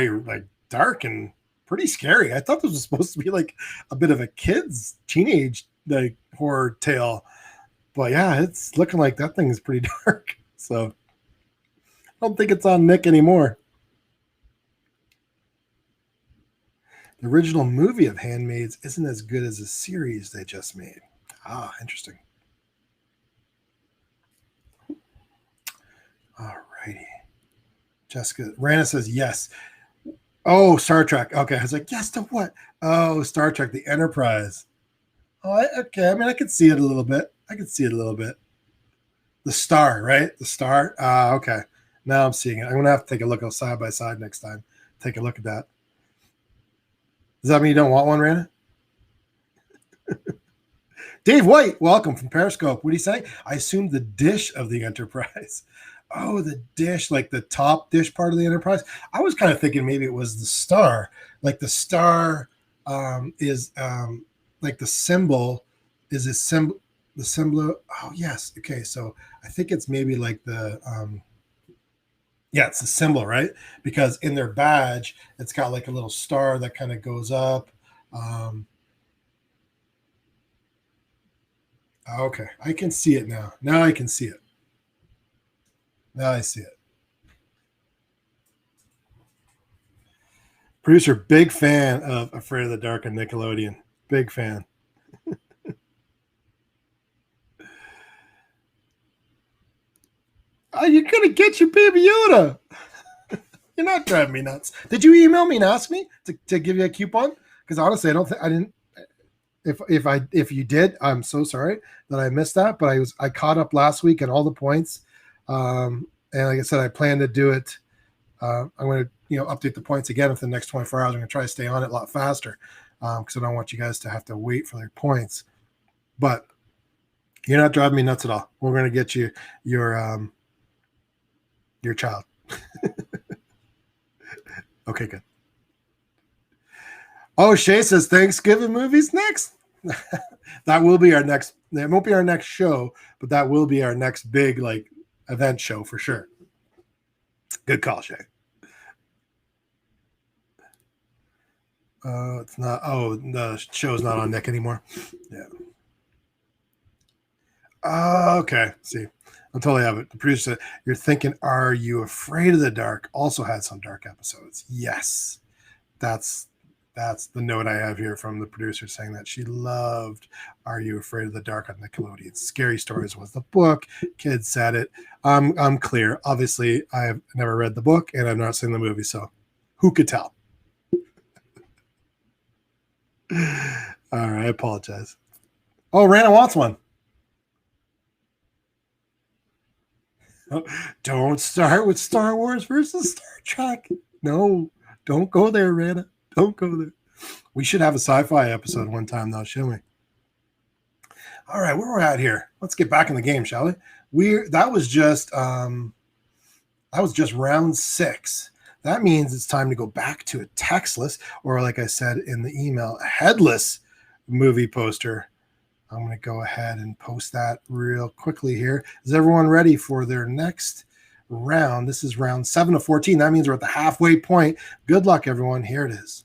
like dark and pretty scary. I thought this was supposed to be like a bit of a kid's teenage like horror tale. But yeah, it's looking like that thing is pretty dark. So I don't think it's on Nick anymore. The original movie of Handmaids isn't as good as the series they just made. Ah, interesting. All righty. Jessica, Rana says yes. Oh, Star Trek. Okay, I was like, yes to what? Oh, Star Trek, the Enterprise. Oh, okay. I mean, I could see it a little bit. The Star, right? The Star. Okay. Now I'm seeing it. I'm going to have to take a look side by side next time. Take a look at that. Does that mean you don't want one, Rana? Dave White, welcome from Periscope. What do you say? I assume the dish of the Enterprise. Oh, the dish, like the top dish part of the Enterprise. I was kind of thinking maybe it was the star. Like the star is like the symbol is a symbol. The symbol. Oh, yes. Okay. So I think it's maybe like the it's the symbol, right? Because in their badge, it's got like a little star that kind of goes up. Okay. I can see it now. Now I can see it. Now I see it. Producer, big fan of Afraid of the Dark on Nickelodeon. Big fan. Oh, you're going to get your baby Yoda. You're not driving me nuts. Did you email me and ask me to give you a coupon? Because honestly, I didn't. If you did, I'm so sorry that I missed that. But I caught up last week on all the points. And like I said, I plan to do it. I'm going to update the points again within the next 24 hours. I'm going to try to stay on it a lot faster because I don't want you guys to have to wait for their points. But you're not driving me nuts at all. We're going to get you your child. Okay, good. Oh, Shay says Thanksgiving movies next. That will be our next. It won't be our next show, but that will be our next big event show for sure. Good call, Shay. It's not. Oh, the show's not on Nick anymore. Yeah. Okay. See, I'm totally have it. The producer said, "You're thinking, Are You Afraid of the Dark?" Also had some dark episodes. Yes, that's That's the note I have here from the producer saying that she loved Are You Afraid of the Dark on Nickelodeon. Scary Stories was the book. Kids said it. I'm clear. Obviously, I've never read the book and I've not seen the movie, so who could tell? All right, I apologize. Oh, Rana wants one. Oh, don't start with Star Wars versus Star Trek. No, don't go there, Rana. Don't go there. We should have a sci-fi episode one time, though, shouldn't we? All right, where we're at here. Let's get back in the game, shall we? That was just round 6. That means it's time to go back to a textless, or like I said in the email, a headless movie poster. I'm going to go ahead and post that real quickly here. Is everyone ready for their next round? This is round 7 of 14. That means we're at the halfway point. Good luck, everyone. Here it is.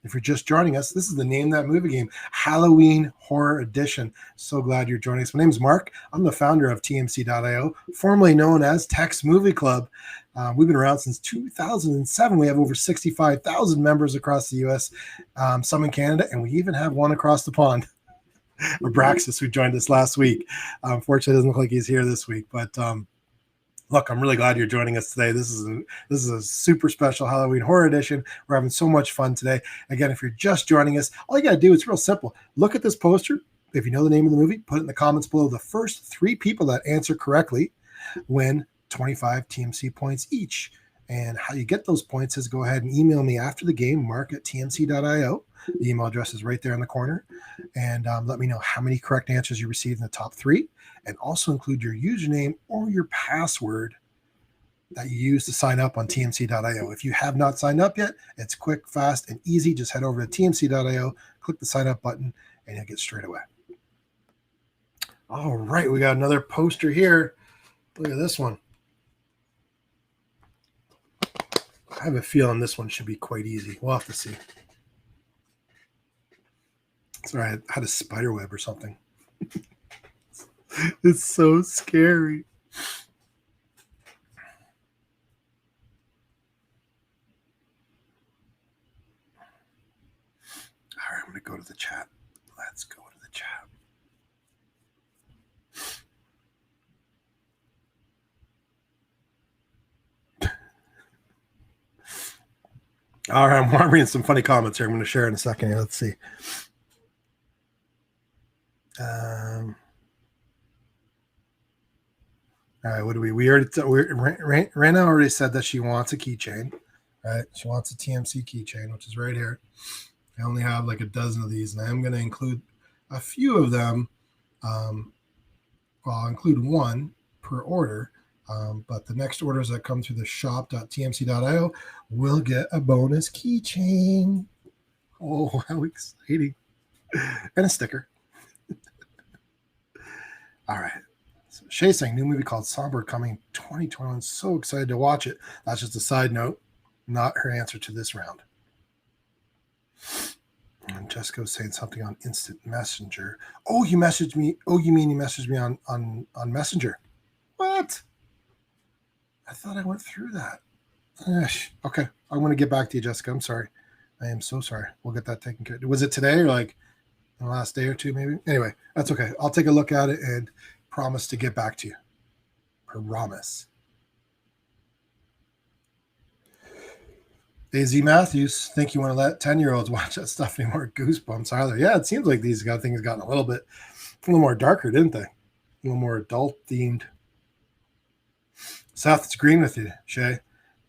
If you're just joining us, this is the Name That Movie game, Halloween Horror Edition. So glad you're joining us. My name is Mark. I'm the founder of TMC.io, formerly known as Text Movie Club. We've been around since 2007. We have over 65,000 members across the U.S., some in Canada, and we even have one across the pond, Abraxas, who joined us last week. Unfortunately, it doesn't look like he's here this week, but look, I'm really glad you're joining us today. This is a super special Halloween Horror Edition. We're having so much fun today. Again, if you're just joining us, all you got to do is real simple. Look at this poster. If you know the name of the movie, put it in the comments below. The first 3 people that answer correctly win 25 TMC points each. And how you get those points is go ahead and email me after the game, mark@tmc.io. The email address is right there in the corner. And let me know how many correct answers you received in the top 3. And also include your username or your password that you use to sign up on tmc.io. If you have not signed up yet, it's quick, fast, and easy. Just head over to tmc.io, click the sign up button, and you'll get straight away. All right, we got another poster here. Look at this one. I have a feeling this one should be quite easy. We'll have to see. Sorry, I had a spider web or something. It's so scary. All right, I'm going to go to the chat. Let's go to the chat. All right, I'm reading some funny comments here. I'm going to share in a second. Let's see. All right, what do we already Rena already said that she wants a keychain, right? She wants a TMC keychain, which is right here. I only have like a dozen of these, and I'm going to include a few of them. I'll include one per order, but the next orders that come through the shop.tmc.io will get a bonus keychain. Oh, how exciting. And a sticker. All right. So Shay saying new movie called Somber coming 2021. So excited to watch it. That's just a side note, not her answer to this round. And Jessica was saying something on Instant Messenger. Oh, you messaged me. Oh, you mean you messaged me on Messenger? What? I thought I went through that. Okay, I'm going to get back to you, Jessica. I'm sorry. I am so sorry. We'll get that taken care of. Was it today or like in the last day or two, maybe? Anyway, that's okay. I'll take a look at it and promise to get back to you. Promise. AZ Matthews, think you want to let 10-year-olds watch that stuff anymore? Goosebumps either. Yeah, it seems like these things gotten a little more darker, didn't they? A little more adult themed. Seth, it's agreeing with you, Shay.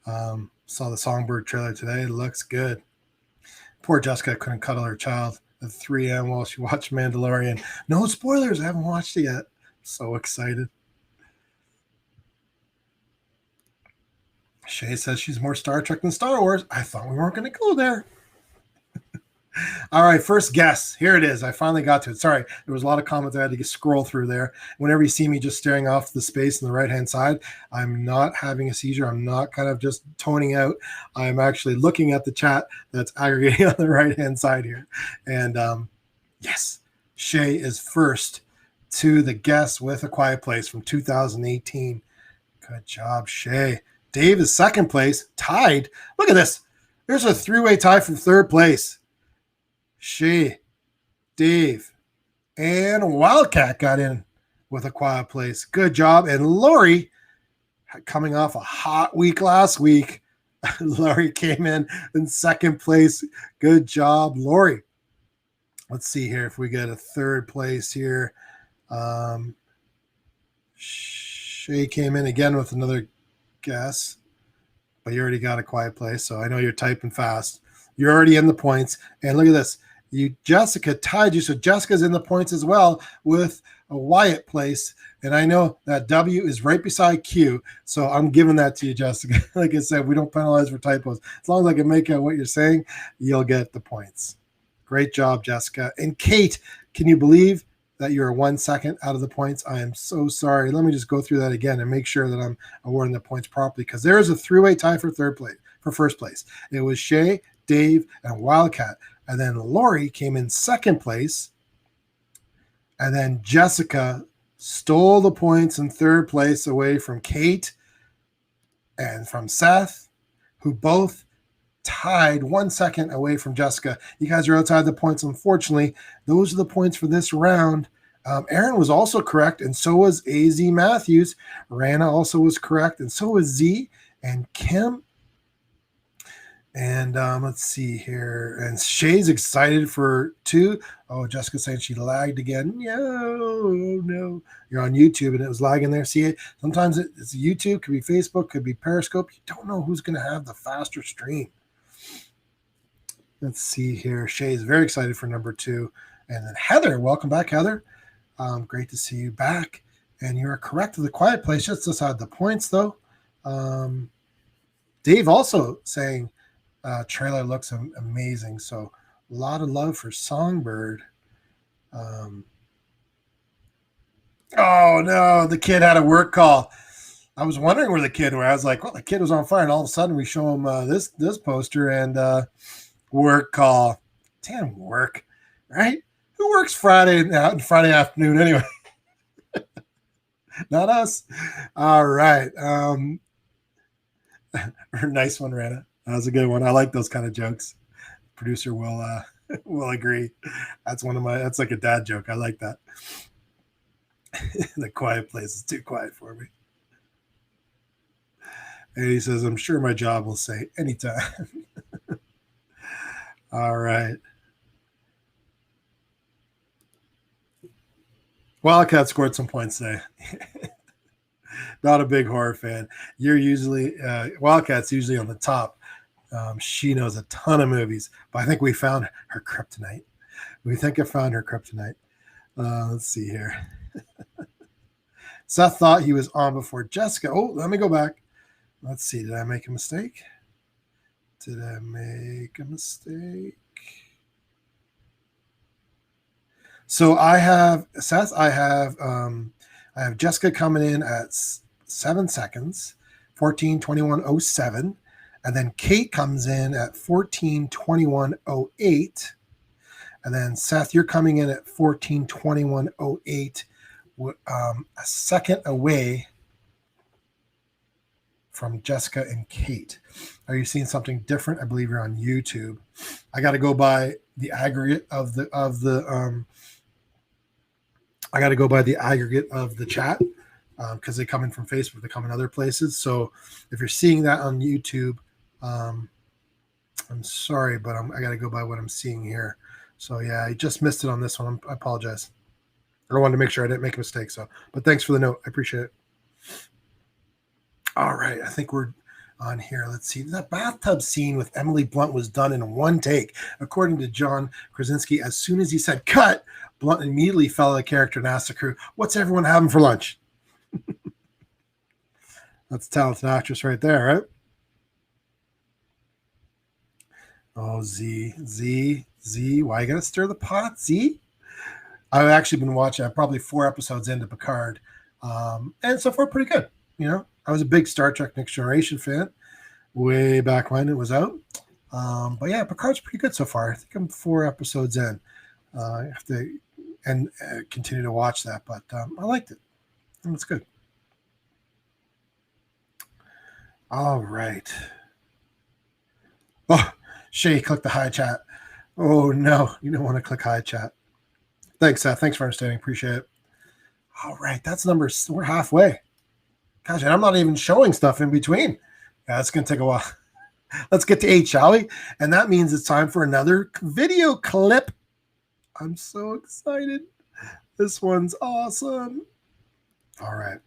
Saw the Songbird trailer today. It looks good. Poor Jessica couldn't cuddle her child at 3 a.m. while she watched Mandalorian. No spoilers. I haven't watched it yet. So excited. Shay says she's more Star Trek than Star Wars. I thought we weren't going to go there. All right, first guess. Here it is. I finally got to it. Sorry, there was a lot of comments I had to scroll through there. Whenever you see me just staring off the space on the right-hand side, I'm not having a seizure. I'm not kind of just toning out. I'm actually looking at the chat that's aggregating on the right-hand side here. And yes, Shay is first to the guess with A Quiet Place from 2018. Good job, Shay. Dave is second place, tied. Look at this. Here's a three-way tie for third place. Shay, Dave, and Wildcat got in with a quiet place. Good job. And Lori, coming off a hot week last week, Lori came in second place. Good job, Lori. Let's see here if we get a third place here. Shay came in again with another guess, but you already got a quiet place, so I know you're typing fast. You're already in the points. And look at this. Jessica tied you, so Jessica's in the points as well with a Wyatt place. And I know that W is right beside Q, so I'm giving that to you, Jessica. Like I said, we don't penalize for typos. As long as I can make out what you're saying, you'll get the points. Great job, Jessica. And Kate, can you believe that you're 1 second out of the points? I am so sorry. Let me just go through that again and make sure that I'm awarding the points properly, because there is a three-way tie for first place. It was Shay, Dave, and Wildcat. And then Lori came in second place. And then Jessica stole the points in third place away from Kate and from Seth, who both tied 1 second away from Jessica. You guys are outside the points, unfortunately. Those are the points for this round. Aaron was also correct, and so was AZ Matthews. Rana also was correct, and so was Z and Kim. And let's see here. And Shay's excited for 2. Oh, Jessica saying she lagged again. No. You're on YouTube and it was lagging there. See it? Sometimes it's YouTube, could be Facebook, could be Periscope. You don't know who's going to have the faster stream. Let's see here. Shay's very excited for number 2. And then Heather, welcome back, Heather. Great to see you back. And you're correct to the quiet place. Just outside the points, though. Dave also saying trailer looks amazing. So a lot of love for Songbird. Oh, no. The kid had a work call. I was wondering where the kid was. I was like, well, the kid was on fire. And all of a sudden we show him this poster and work call. Damn work, right? Who works Friday afternoon anyway? Not us. All right. Nice one, Rana. That was a good one. I like those kind of jokes. Producer will agree. That's like a dad joke. I like that. The quiet place is too quiet for me. And he says, I'm sure my job will say anytime. All right. Wildcat scored some points today. Not a big horror fan. You're usually Wildcat's usually on the top. She knows a ton of movies, but I think we found her kryptonite. We think I found her kryptonite. Let's see here. Seth thought he was on before Jessica. Oh, let me go back. Let's see. Did I make a mistake? So I have Seth. I have Jessica coming in at 7 seconds, 14:21:07, and then Kate comes in at 14:21:08, and then Seth, you're coming in at 14:21:08, a second away from Jessica and Kate. Are you seeing something different? I believe you're on YouTube. I got to go by the aggregate of the chat because they come in from Facebook, they come in other places. So if you're seeing that on YouTube, I'm sorry, but I got to go by what I'm seeing here. So yeah, I just missed it on this one. I apologize. I wanted to make sure I didn't make a mistake. But thanks for the note. I appreciate it. All right, I think we're on here. Let's see. That bathtub scene with Emily Blunt was done in one take. According to John Krasinski, as soon as he said cut, Blunt immediately fell out of character and asked the crew, what's everyone having for lunch? That's a talented actress right there, right? Oh, Z. Why you got to stir the pot, Z? I've actually been watching, probably 4 episodes into Picard. And so far, pretty good. You know, I was a big Star Trek Next Generation fan way back when it was out. But yeah, Picard's pretty good so far. I think I'm 4 episodes in. I have to continue to watch that, but I liked it. It's good. All right. Oh, Shay, click the high chat. Oh, no. You don't want to click high chat. Thanks, Seth. Thanks for understanding. Appreciate it. All right. That's numbers. We're halfway. Gosh, and I'm not even showing stuff in between. Yeah, it's going to take a while. Let's get to 8, shall we? And that means it's time for another video clip. I'm so excited. This one's awesome. All right.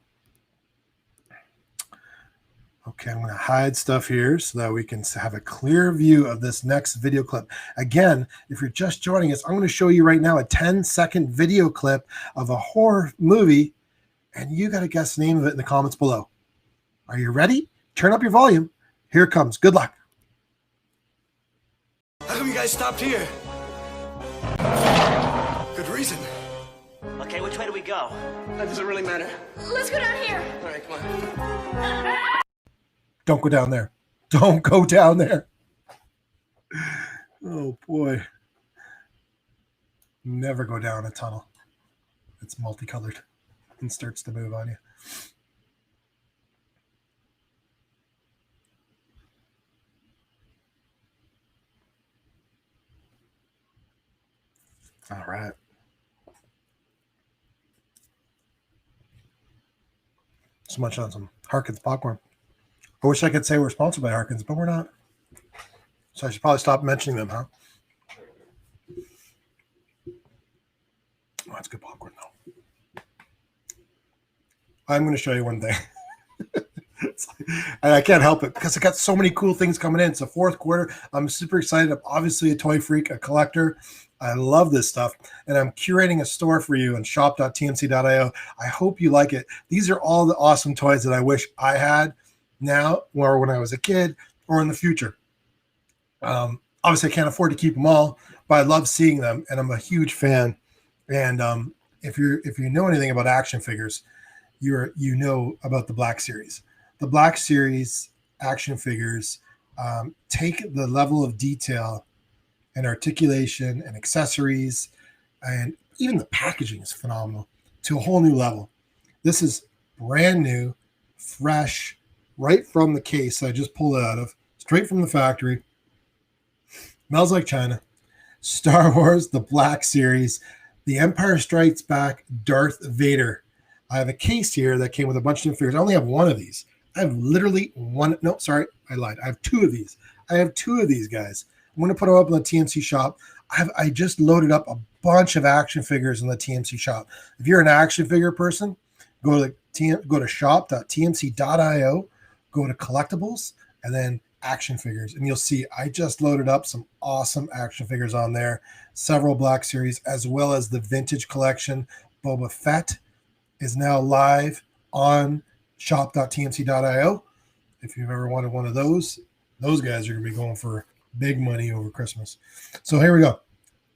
Okay, I'm going to hide stuff here so that we can have a clear view of this next video clip. Again, if you're just joining us, I'm going to show you right now a 10-second video clip of a horror movie, and you got to guess the name of it in the comments below. Are you ready? Turn up your volume. Here it comes. Good luck. How come you guys stopped here? Good reason. Okay, which way do we go? That doesn't really matter. Let's go down here. All right, come on. Don't go down there. Don't go down there. Oh, boy. Never go down a tunnel. It's multicolored and starts to move on you. All right. So much on some Harkins popcorn. I wish I could say we're sponsored by Harkins, but we're not. So I should probably stop mentioning them, huh? Oh, that's good popcorn, though. I'm going to show you one thing. And I can't help it because I got so many cool things coming in. It's the fourth quarter. I'm super excited. I'm obviously a toy freak, a collector. I love this stuff. And I'm curating a store for you on shop.tmc.io. I hope you like it. These are all the awesome toys that I wish I had now or when I was a kid or in the future. Obviously, I can't afford to keep them all, but I love seeing them. And I'm a huge fan. And if you know anything about action figures, you know about the Black Series. The Black Series action figures take the level of detail and articulation and accessories, and even the packaging is phenomenal, to a whole new level. This is brand new, fresh, right from the case I just pulled it out of, straight from the factory. Smells like China. Star Wars, the Black Series, The Empire Strikes Back, Darth Vader. I have a case here that came with a bunch of new figures. I only have one of these. I have literally one. No, sorry, I lied. I have two of these. I have two of these guys. I'm going to put them up in the TMC shop. I just loaded up a bunch of action figures in the TMC shop. If you're an action figure person, go to shop.tmc.io, go to collectables, and then action figures. And you'll see I just loaded up some awesome action figures on there, several Black Series, as well as the vintage collection. Boba Fett is now live on shop.tmc.io. If you've ever wanted one of those guys are going to be going for big money over Christmas. So here we go.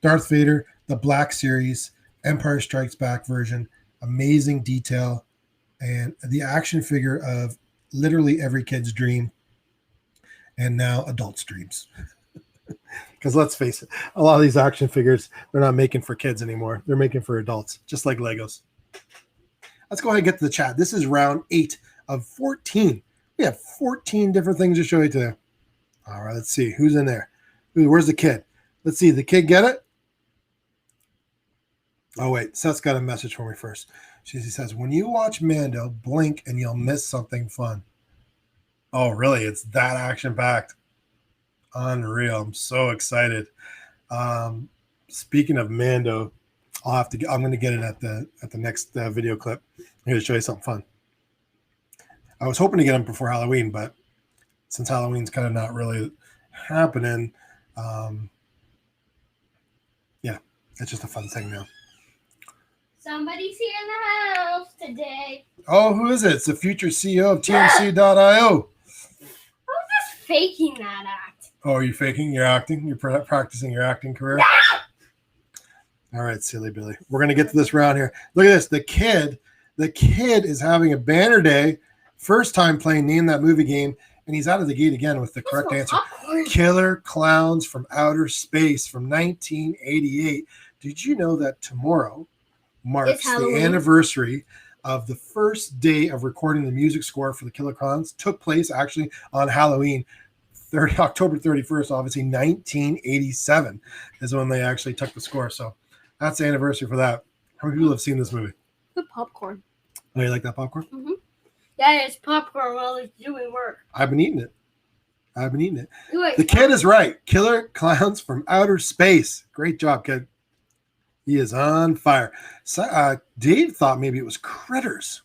Darth Vader, the Black Series, Empire Strikes Back version, amazing detail, and the action figure of literally every kid's dream, and now adults' dreams. Because let's face it, a lot of these action figures, they're not making for kids anymore. They're making for adults, just like Legos. Let's go ahead and get to the chat. This is round 8 of 14. We have 14 different things to show you today. All right, let's see. Who's in there? Where's the kid? Let's see. The kid get it? Oh, wait. Seth's got a message for me first. She says, when you watch Mando, blink and you'll miss something fun. Oh, really? It's that action-packed. Unreal. I'm so excited. Speaking of Mando, I'm going to get it at the next video clip. I'm going to show you something fun. I was hoping to get them before Halloween, but since Halloween's kind of not really happening, yeah, it's just a fun thing now. Somebody's here in the house today. Oh, who is it? It's the future CEO of TMC.io. I was just faking that act. Oh, are you faking? You're acting? You're practicing your acting career? All right, silly Billy. We're going to get to this round here. Look at this. The kid is having a banner day. First time playing Name That Movie game. And he's out of the gate again with the correct answer. Awkward. Killer Clowns from Outer Space from 1988. Did you know that tomorrow marks the anniversary of the first day of recording the music score for the Killer Clowns? Took place actually on Halloween October 31st, obviously 1987 is when they actually took the score. So that's the anniversary for that. How many people have seen this movie? Good popcorn. Oh, you like that popcorn? Mm-hmm. Yeah, it's popcorn while it's doing work. I've been eating it. Wait, The kid is right. Killer Clowns from Outer Space. Great job, kid. He is on fire. So, Dave thought maybe it was Critters.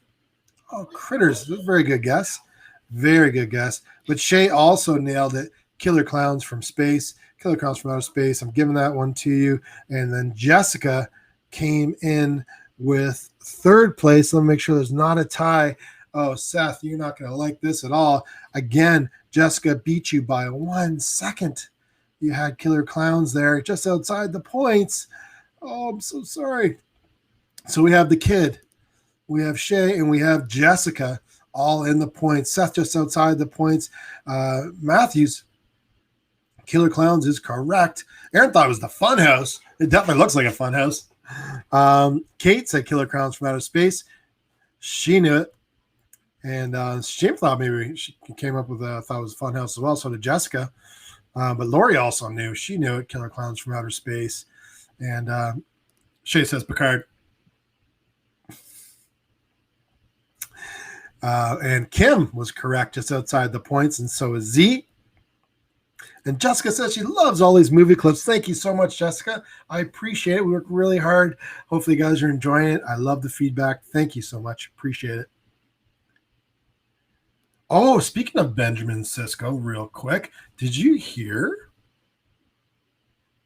Oh, Critters. That's a very good guess. Very good guess. But Shay also nailed it. Killer Clowns from Space. Killer Clowns from Outer Space. I'm giving that one to you. And then Jessica came in with third place. Let me make sure there's not a tie. Oh, Seth, you're not going to like this at all. Again, Jessica beat you by 1 second. You had Killer Clowns there just outside the points. Oh, I'm so sorry. So we have the kid, we have Shay, and we have Jessica all in the points. Seth just outside the points. Matthews, Killer Clowns is correct. Aaron thought it was the Funhouse. It definitely looks like a Funhouse. Kate said Killer Clowns from Outer Space. She knew it. And Jim thought maybe she came up with thought it was Funhouse as well. So did Jessica. But Lori also knew. She knew it. Killer Clowns from Outer Space. And Shay says Picard. And Kim was correct just outside the points. And so is Z. And Jessica says she loves all these movie clips. Thank you so much, Jessica. I appreciate it. We work really hard. Hopefully you guys are enjoying it. I love the feedback. Thank you so much. Appreciate it. Oh, speaking of Benjamin Sisko, real quick, did you hear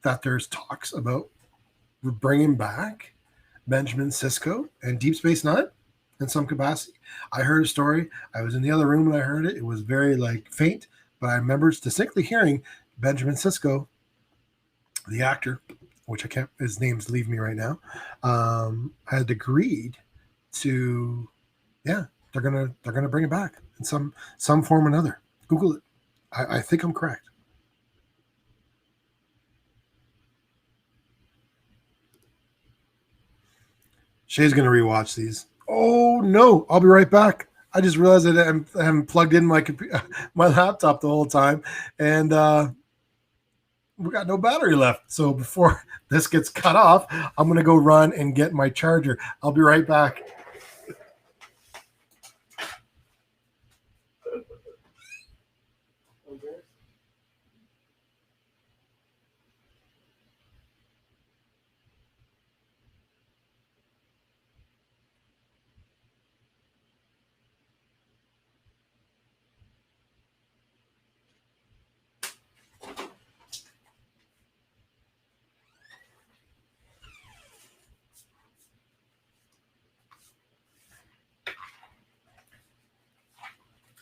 that there's talks about bringing back Benjamin Sisko and Deep Space Nine in some capacity? I heard a story. I was in the other room when I heard it. It was very faint, but I remember distinctly hearing Benjamin Sisko, the actor, which I can't, his name's leaving me right now, had agreed to, they're gonna bring it back in some form or another. Google it. I think I'm correct. Shay's gonna rewatch these. Oh no, I'll be right back. I just realized that I haven't plugged in my my laptop the whole time, and we got no battery left. So before this gets cut off, I'm gonna go run and get my charger. I'll be right back.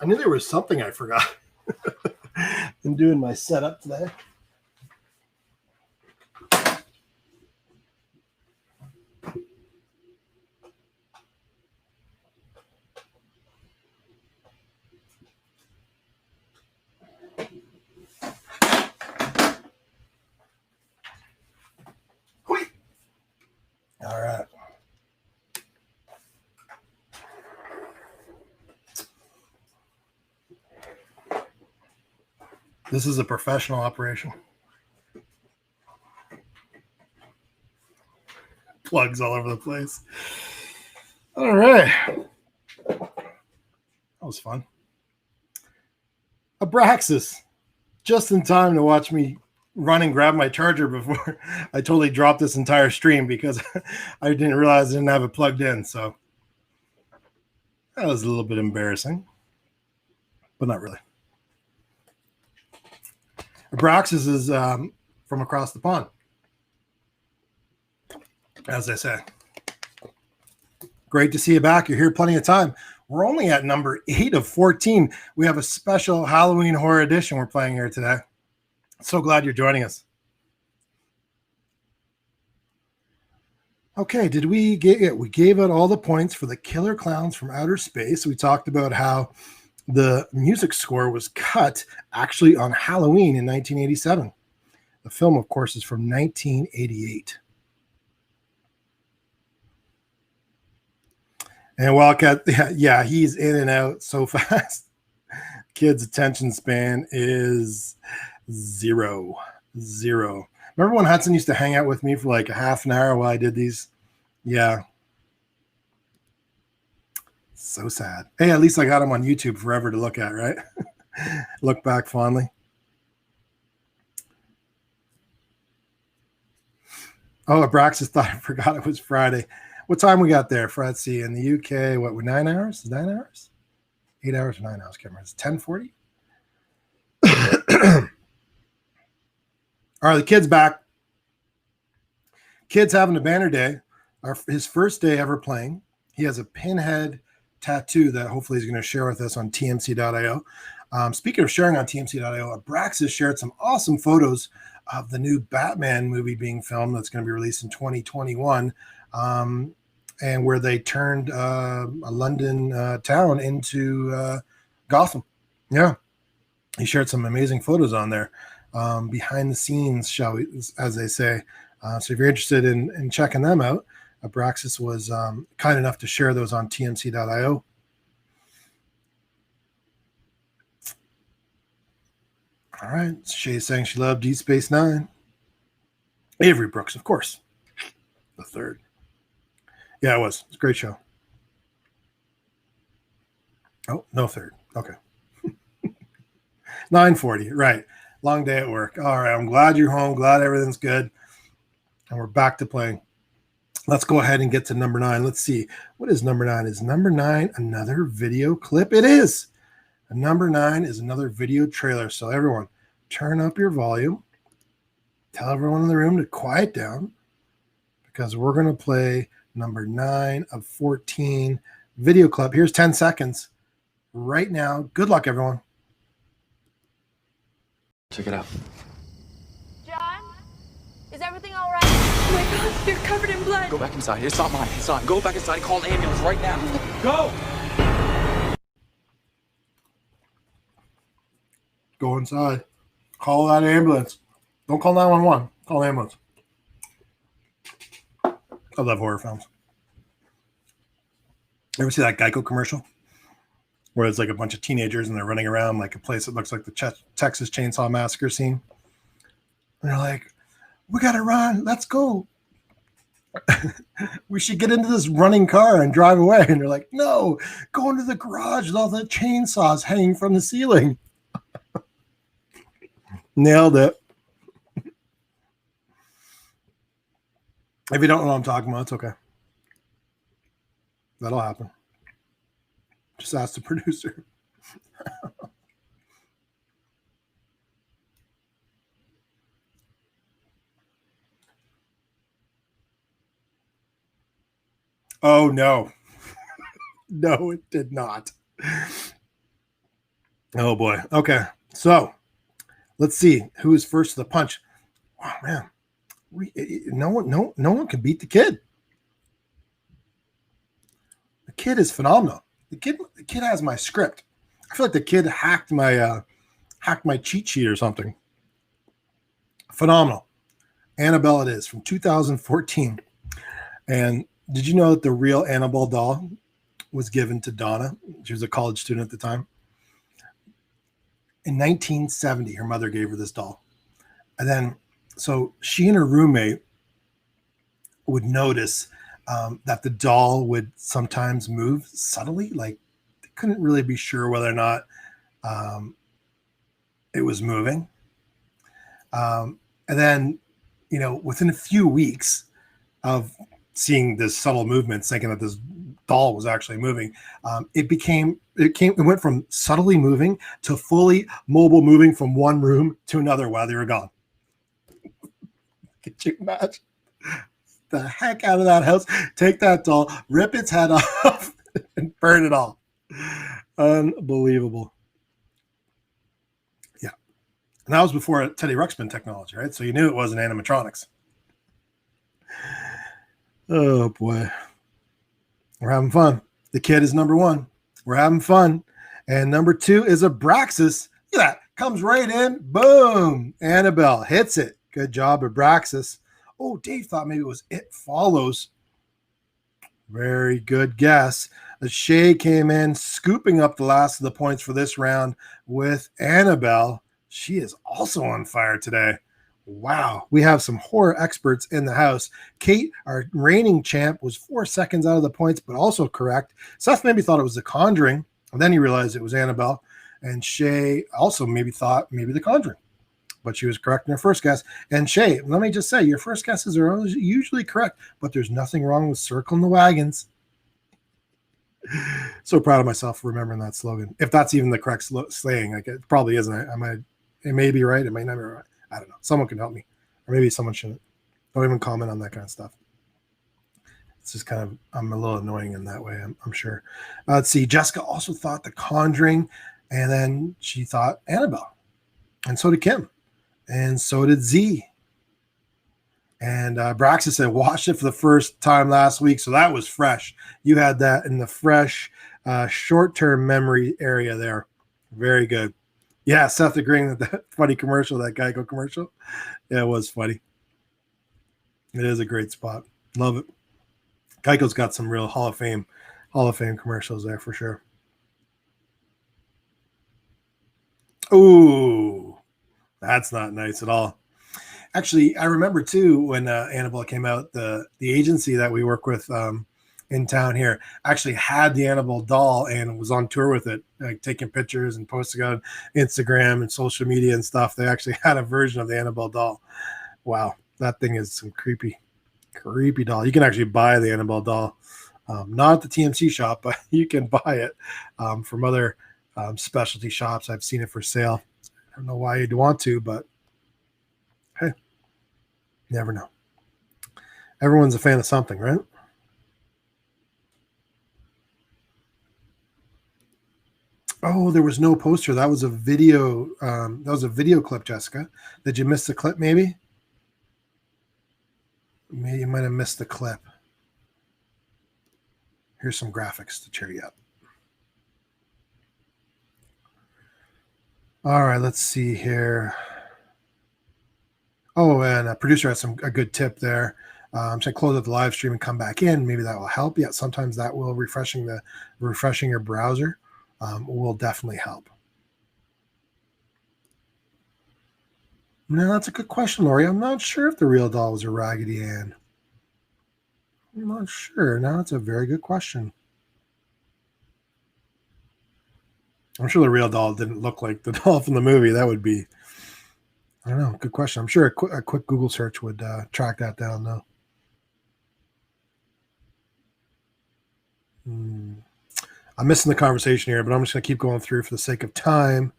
I knew there was something I forgot in doing my setup today. All right. This is a professional operation. Plugs all over the place. All right. That was fun. Abraxas, just in time to watch me run and grab my charger before I totally dropped this entire stream because I didn't realize I didn't have it plugged in. So that was a little bit embarrassing, but not really. Abraxas is from across the pond, as I say. Great to see you back. You're here plenty of time. We're only at number 8 of 14. We have a special Halloween horror edition we're playing here today. So glad you're joining us. Okay, did we get it? We gave out all the points for the Killer Clowns from Outer Space. We talked about how the music score was cut actually on Halloween in 1987. The film, of course, is from 1988. And Wildcat, yeah, he's in and out so fast. Kid's attention span is zero. Remember when Hudson used to hang out with me for like a half an hour while I did these? Yeah. So sad. Hey, at least I got him on YouTube forever to look at, right? Look back fondly. Oh, Abraxas thought I forgot it was Friday. What time we got there? Let's see. In the UK, what, 9 hours? 9 hours? 8 hours or 9 hours? Can't remember. It's 10:40. All right, the kid's back. Kid's having a banner day. His first day ever playing. He has a pinhead tattoo that hopefully he's going to share with us on tmc.io. Speaking of sharing on tmc.io, Abraxas shared some awesome photos of the new Batman movie being filmed that's going to be released in 2021, and where they turned a London town into Gotham. Yeah, he shared some amazing photos on there, behind the scenes, shall we, as they say. So if you're interested in checking them out, Abraxas was kind enough to share those on tmc.io. All right. Shay's saying she loved Deep Space Nine. Avery Brooks, of course. The third. Yeah, it was. It's a great show. Oh, no third. Okay. 9:40. Right. Long day at work. All right. I'm glad you're home. Glad everything's good. And we're back to playing. Let's go ahead and get to number 9. Let's see. What is number 9? Is number 9 another video clip? It is. And number 9 is another video trailer. So everyone, turn up your volume. Tell everyone in the room to quiet down, because we're going to play number 9 of 14 video clip. Here's 10 seconds right now. Good luck, everyone. Check it out. John, is everything all right? Oh my God, you're covered in blood. Go back inside. It's not mine. It's not. Go back inside and call an ambulance right now. Go! Go inside. Call that ambulance. Don't call 911. Call an ambulance. I love horror films. Ever see that Geico commercial where it's like a bunch of teenagers and they're running around like a place that looks like the Texas Chainsaw Massacre scene? And they're like, we got to run. Let's go. We should get into this running car and drive away. And they're like, no, go into the garage with all the chainsaws hanging from the ceiling. Nailed it. If you don't know what I'm talking about, it's okay. That'll happen. Just ask the producer. Oh, no. No, it did not. Oh, boy. Okay. So let's see who is first to the punch. Wow, man. No one can beat the kid. The kid is phenomenal. The kid has my script. I feel like the kid hacked my cheat sheet or something. Phenomenal. Annabelle it is, from 2014. And did you know that the real Annabelle doll was given to Donna? She was a college student at the time. In 1970, her mother gave her this doll. And then, so she and her roommate would notice that the doll would sometimes move subtly. Like, they couldn't really be sure whether or not it was moving. And then, within a few weeks of seeing this subtle movement, thinking that this doll was actually moving, it went from subtly moving to fully mobile, moving from one room to another while they were gone. Could you imagine? The heck out of that house, take that doll, rip its head off, and burn it all. Unbelievable. Yeah. And that was before Teddy Ruxpin technology, right? So you knew it wasn't animatronics. Oh, boy. We're having fun. The kid is number 1. We're having fun. And number 2 is Abraxas. Look at that. Comes right in. Boom. Annabelle hits it. Good job, Abraxas. Oh, Dave thought maybe it was It Follows. Very good guess. But Shay came in, scooping up the last of the points for this round with Annabelle. She is also on fire today. Wow, we have some horror experts in the house. Kate, our reigning champ, was 4 seconds out of the points, but also correct. Seth maybe thought it was The Conjuring, and then he realized it was Annabelle. And Shay also maybe thought maybe The Conjuring, but she was correct in her first guess. And Shay, let me just say, your first guesses are usually correct, but there's nothing wrong with circling the wagons. So proud of myself for remembering that slogan. If that's even the correct saying, like it probably isn't. It may be right. It might not be right. I don't know. Someone can help me, or maybe someone shouldn't. Don't even comment on that kind of stuff. It's just kind of, I'm a little annoying in that way. I'm sure. Let's see. Jessica also thought The Conjuring, and then she thought Annabelle, and so did Kim, and so did Z. And Braxton said watched it for the first time last week, so that was fresh. You had that in the fresh short-term memory area there. Very good. Yeah, Seth agreeing that funny commercial, that Geico commercial. Yeah, it was funny. It is a great spot. Love it. Geico's got some real Hall of Fame commercials there for sure. Ooh, that's not nice at all. Actually, I remember too when Annabelle came out, the agency that we work with in town here actually had the Annabelle doll and was on tour with it, like taking pictures and posting on Instagram and social media and stuff. They actually had a version of the Annabelle doll. Wow, that thing is some creepy doll. You can actually buy the Annabelle doll, not at the TMC shop, but you can buy it from other specialty shops. I've seen it for sale. I don't know why you'd want to, but hey, never know. Everyone's a fan of something, right? Oh, there was no poster. That was a video. That was a video clip, Jessica. Did you miss the clip, maybe? Maybe you might have missed the clip. Here's some graphics to cheer you up. All right, let's see here. Oh, and a producer has a good tip there. Should I close out the live stream and come back in? Maybe that will help. Yeah, sometimes that will refreshing your browser will definitely help. No, that's a good question, Lori. I'm not sure if the real doll was a Raggedy Ann. I'm not sure. No, that's a very good question. I'm sure the real doll didn't look like the doll from the movie. That would be, I don't know, good question. I'm sure a quick Google search would track that down, though. I'm missing the conversation here, but I'm just going to keep going through for the sake of time.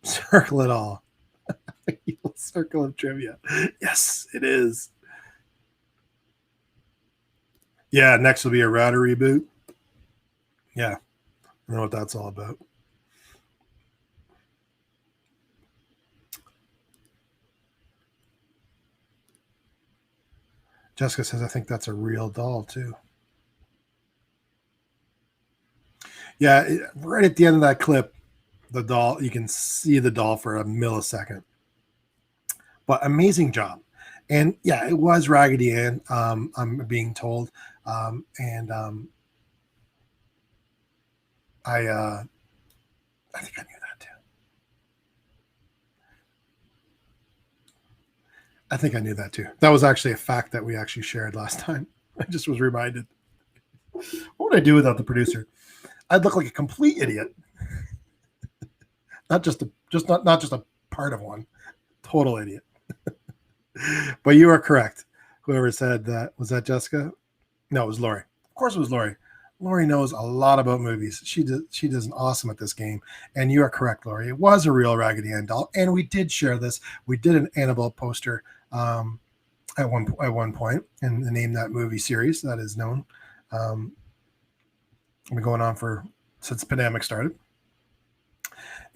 Circle it all. Circle of trivia. Yes, it is. Yeah, next will be a router reboot. Yeah, I know what that's all about. Jessica says, I think that's a real doll, too. Yeah, right at the end of that clip, the doll, you can see the doll for a millisecond. But amazing job. And yeah, it was Raggedy Ann, I'm being told. I think I knew that too. I think I knew that too. That was actually a fact that we actually shared last time. I just was reminded. What would I do without the producer? I'd look like a complete idiot. not just a part of one. Total idiot. But you are correct. Whoever said that, was that Jessica? No, it was Lori. Of course it was Lori. Lori knows a lot about movies. She does an awesome at this game. And you are correct, Lori. It was a real Raggedy Ann doll. And we did share this. We did an Annabelle poster at one point and name that movie series that is known. Been going on since the pandemic started.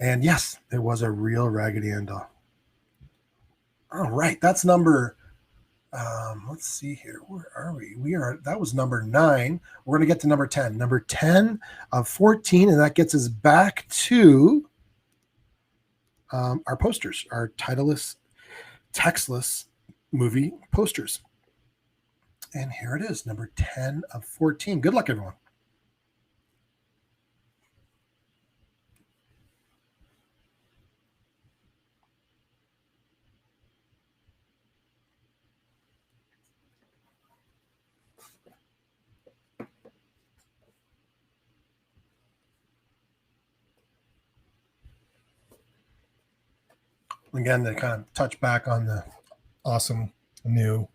And yes, it was a real Raggedy Ann doll. All right, that's number. Let's see here. Where are we? That was number 9. We're going to get to number 10. Number 10 of 14, and that gets us back to our posters, our titleless, textless movie posters. And here it is, number 10 of 14. Good luck, everyone. Again, they kind of touch back on the awesome new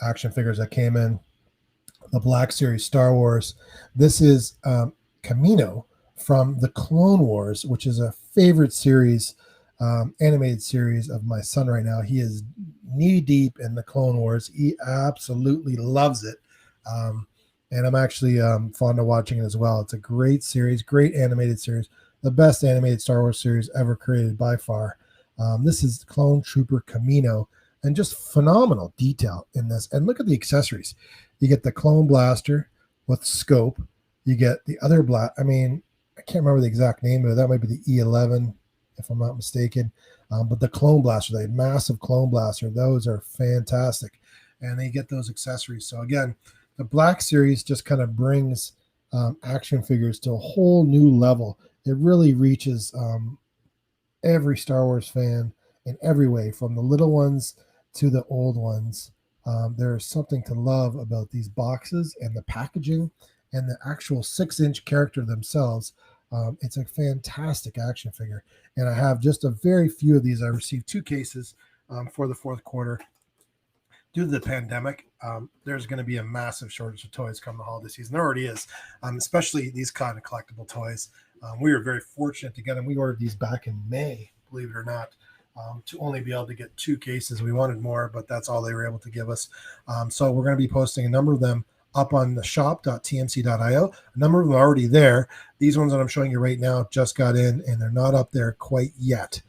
action figures that came in. The Black Series Star Wars. This is Camino from the Clone Wars, which is a favorite series, animated series of my son right now. He is knee deep in the Clone Wars. He absolutely loves it. And I'm actually fond of watching it as well. It's a great series, great animated series, the best animated Star Wars series ever created by far. This is Clone Trooper Camino, and just phenomenal detail in this. And look at the accessories. You get the clone blaster with scope. You get the other I can't remember the exact name of it. That might be the E11, if I'm not mistaken. But the clone blaster, the massive clone blaster, those are fantastic. And they get those accessories. So again, the Black Series just kind of brings action figures to a whole new level. It really reaches every Star Wars fan in every way, from the little ones to the old ones. There's something to love about these boxes and the packaging and the actual 6-inch character themselves. It's a fantastic action figure. And I have just a very few of these. I received 2 cases for the fourth quarter. Due to the pandemic, there's going to be a massive shortage of toys come the holiday season. There already is, especially these kind of collectible toys. We were very fortunate to get them. We ordered these back in May, believe it or not, to only be able to get 2 cases. We wanted more, but that's all they were able to give us. So we're going to be posting a number of them up on the shop.tmc.io. A number of them are already there. These ones that I'm showing you right now just got in, and they're not up there quite yet.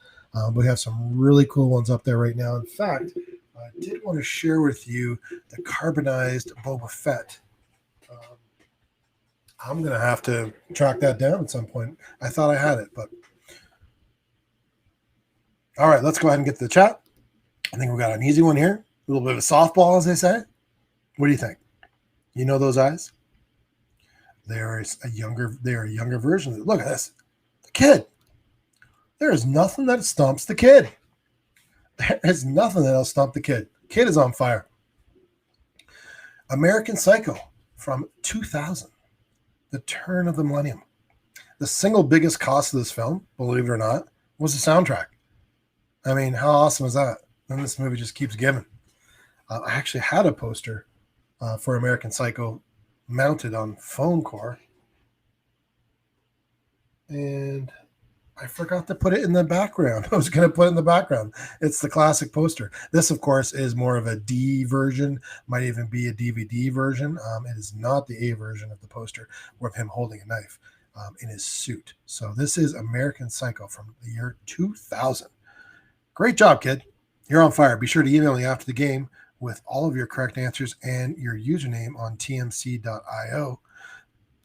We have some really cool ones up there right now. In fact, I did want to share with you the carbonized Boba Fett. I'm going to have to track that down at some point. I thought I had it, but all right, let's go ahead and get to the chat. I think we got an easy one here. A little bit of a softball, as they say. What do you think? You know those eyes? They're a younger version. Look at this. The kid. There is nothing that stumps the kid. There is nothing that'll stump the kid. Kid is on fire. American Psycho from 2000. The turn of the millennium. The single biggest cost of this film, believe it or not, was the soundtrack. I mean, how awesome is that? And this movie just keeps giving. I actually had a poster for American Psycho mounted on foam core. And I forgot to put it in the background. I was going to put it in the background. It's the classic poster. This, of course, is more of a D version, might even be a DVD version. It is not the A version of the poster with him holding a knife in his suit. So this is American Psycho from the year 2000. Great job, kid. You're on fire. Be sure to email me after the game with all of your correct answers and your username on tmc.io.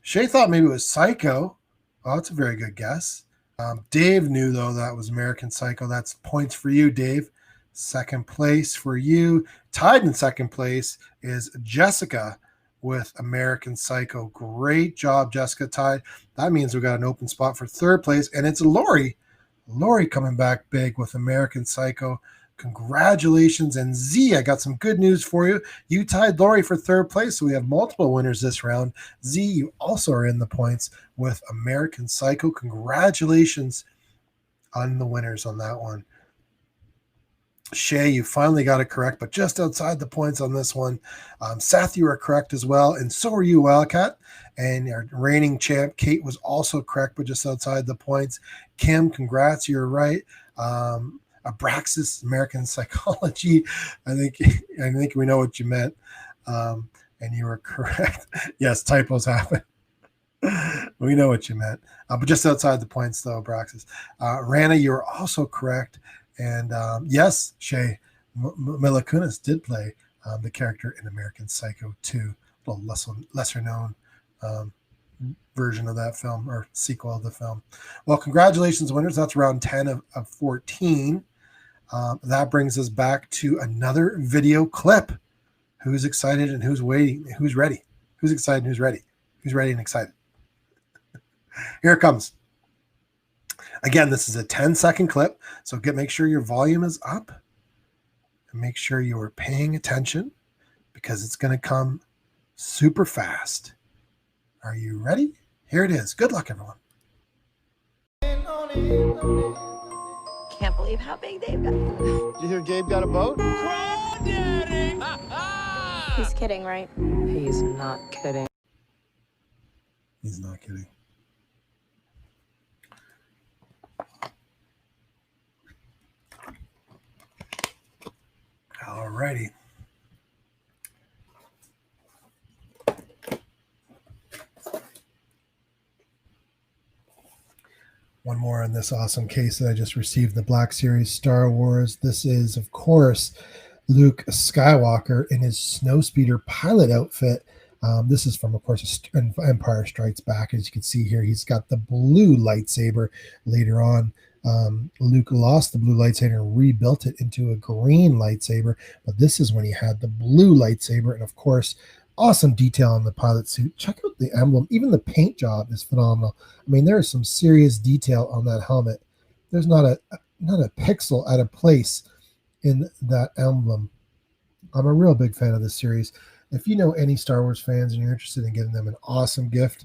Shay thought maybe it was Psycho. Oh, that's a very good guess. Dave knew, though, that was American Psycho. That's points for you, Dave. Second place for you. Tied in second place is Jessica with American Psycho. Great job, Jessica. Tied. That means we got an open spot for third place, and it's Lori. Lori coming back big with American Psycho. Congratulations. And Z, I got some good news for you. You tied Lori for third place, so we have multiple winners this round. Z, you also are in the points with American Psycho. Congratulations on the winners on that one. Shay, you finally got it correct, but just outside the points on this one. Seth, you are correct as well, and so are you, Wildcat. And our reigning champ, Kate, was also correct, but just outside the points. Kim, congrats, you're right. Abraxas, American Psychology. I think we know what you meant, and you were correct. Yes, typos happen. We know what you meant, but just outside the points, though, Abraxas. Rana, you were also correct, and yes, Shay, Mila Kunis did play the character in American Psycho 2, a little lesser known version of that film, or sequel of the film. Well, congratulations, winners. That's round 10 of 14. That brings us back to another video clip. Who's excited and who's waiting? Who's ready? Who's excited and who's ready? Who's ready and excited? Here it comes. Again, this is a 10-second clip, so make sure your volume is up and make sure you are paying attention because it's going to come super fast. Are you ready? Here it is. Good luck, everyone. can't believe how big they've got. Did you hear Gabe got a boat? He's kidding, right? He's not kidding. He's not kidding. Alrighty. One more in this awesome case that I just received, the Black Series Star Wars. This is, of course, Luke Skywalker in his Snowspeeder pilot outfit. This is from, of course, Empire Strikes Back. As you can see here, he's got the blue lightsaber. Later on, Luke lost the blue lightsaber and rebuilt it into a green lightsaber. But this is when he had the blue lightsaber. And, of course, awesome detail on the pilot suit. Check out the emblem. Even the paint job is phenomenal. I mean, there is some serious detail on that helmet. There's not a pixel out of place in that emblem. I'm a real big fan of this series. If you know any Star Wars fans and you're interested in getting them an awesome gift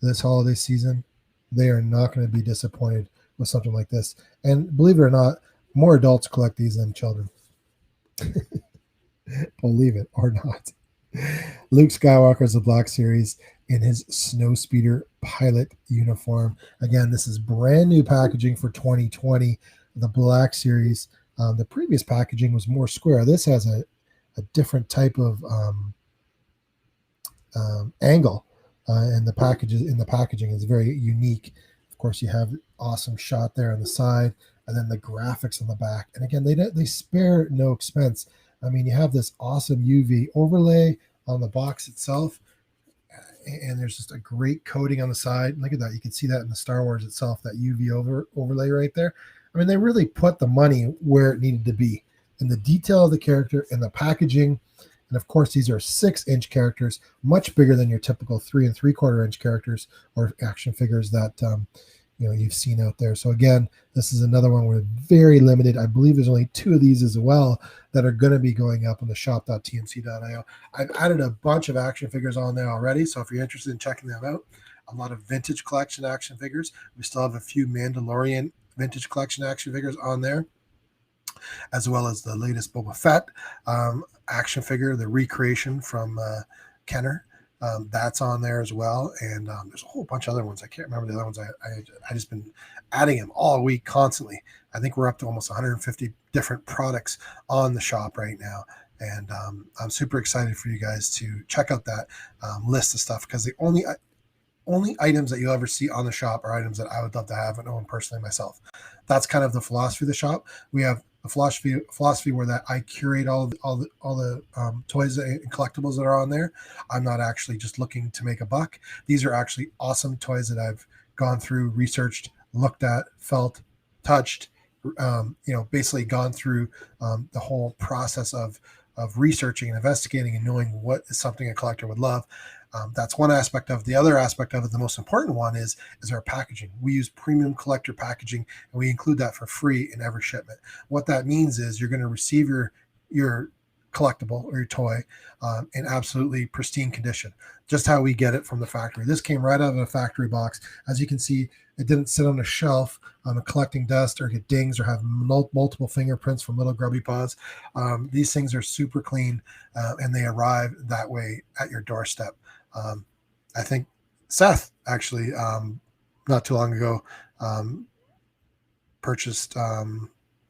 this holiday season, they are not going to be disappointed with something like this. And believe it or not, more adults collect these than children. Believe it or not. Luke Skywalker is the Black Series in his Snowspeeder pilot uniform. Again, this is brand new packaging for 2020. The Black Series. The previous packaging was more square. This has a different type of angle, and the packaging is very unique. Of course, you have awesome shot there on the side, and then the graphics on the back. And again, they spare no expense. I mean, you have this awesome UV overlay on the box itself, and there's just a great coating on the side. Look at that. You can see that in the Star Wars itself, that UV overlay right there. I mean, they really put the money where it needed to be in the detail of the character and the packaging. And of course, these are 6-inch characters, much bigger than your typical 3 3/4-inch characters or action figures that you've seen out there. So again, this is another one with very limited. I believe there's only 2 of these as well that are going to be going up on the shop.tmc.io. I've added a bunch of action figures on there already, so if you're interested in checking them out, a lot of vintage collection action figures. We still have a few Mandalorian vintage collection action figures on there, as well as the latest Boba Fett action figure, the recreation from Kenner. That's on there as well. And there's a whole bunch of other ones. I can't remember the other ones. I just been adding them all week constantly. I think we're up to almost 150 different products on the shop right now. And I'm super excited for you guys to check out that list of stuff, because the only items that you'll ever see on the shop are items that I would love to have and own personally myself. That's kind of the philosophy of the shop. We have a philosophy where that I curate all the toys and collectibles that are on there. I'm not actually just looking to make a buck. These are actually awesome toys that I've gone through, researched, looked at, felt, touched, basically gone through the whole process of researching and investigating and knowing what is something a collector would love. That's one aspect of it. The other aspect of it, the most important one, is our packaging. We use premium collector packaging, and we include that for free in every shipment. What that means is you're going to receive your collectible or your toy in absolutely pristine condition, just how we get it from the factory. This came right out of a factory box. As you can see, it didn't sit on a shelf on a collecting dust or get dings or have multiple fingerprints from little grubby paws. These things are super clean, and they arrive that way at your doorstep. I think Seth actually not too long ago purchased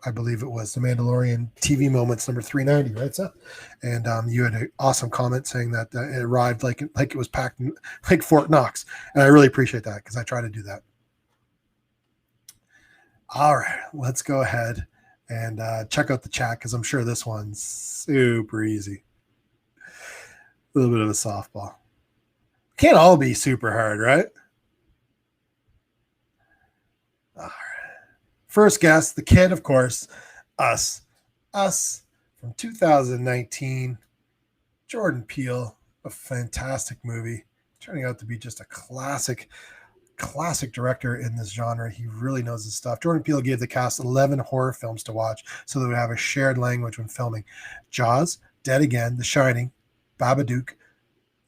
I believe it was the Mandalorian TV Moments number 390, right, Seth? And you had an awesome comment saying that it arrived like it was packed in, like Fort Knox, and I really appreciate that, because I try to do that. All right, let's go ahead and check out the chat, because I'm sure this one's super easy. A little bit of a softball. Can't all be super hard, right? All right. First guest, the kid, of course, Us from 2019. Jordan Peele, a fantastic movie, turning out to be just a classic director in this genre. He really knows his stuff. Jordan Peele gave the cast 11 horror films to watch so they would have a shared language when filming. Jaws, Dead Again, The Shining, Babadook,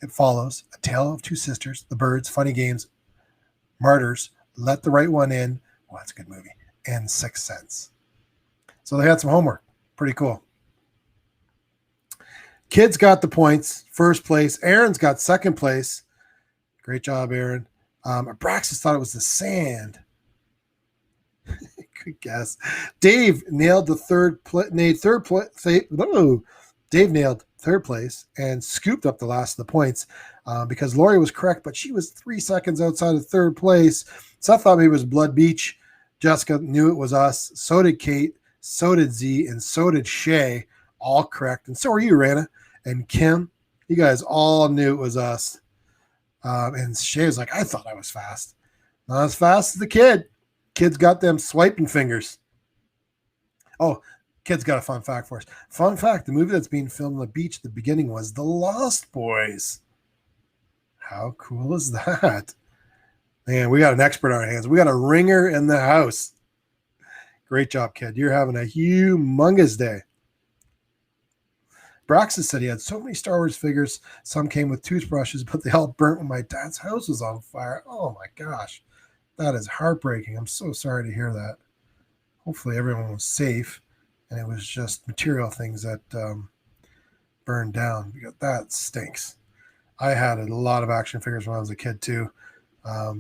It Follows, A Tale of Two Sisters, The Birds, Funny Games, Martyrs, Let the Right One In. Well, that's a good movie. And Sixth Sense. So they had some homework. Pretty cool. Kids got the points, first place. Aaron's got second place. Great job, Aaron. Abraxas thought it was the sand. Good guess. Dave nailed the third place. Dave nailed third place and scooped up the last of the points because Lori was correct, but she was 3 seconds outside of third place. Seth thought maybe it was Blood Beach. Jessica knew it was us. So did Kate. So did Z. And so did Shay. All correct. And so are you, Rana and Kim. You guys all knew it was us. And Shay was like, I thought I was fast. Not as fast as the kid. Kids got them swiping fingers. Oh, kids got a fun fact for us. Fun fact, the movie that's being filmed on the beach at the beginning was The Lost Boys. How cool is that? Man, we got an expert on our hands. We got a ringer in the house. Great job, kid. You're having a humongous day. Braxton said he had so many Star Wars figures. Some came with toothbrushes, but they all burnt when my dad's house was on fire. Oh, my gosh. That is heartbreaking. I'm so sorry to hear that. Hopefully everyone was safe and it was just material things that burned down, because that stinks. I had a lot of action figures when I was a kid too. I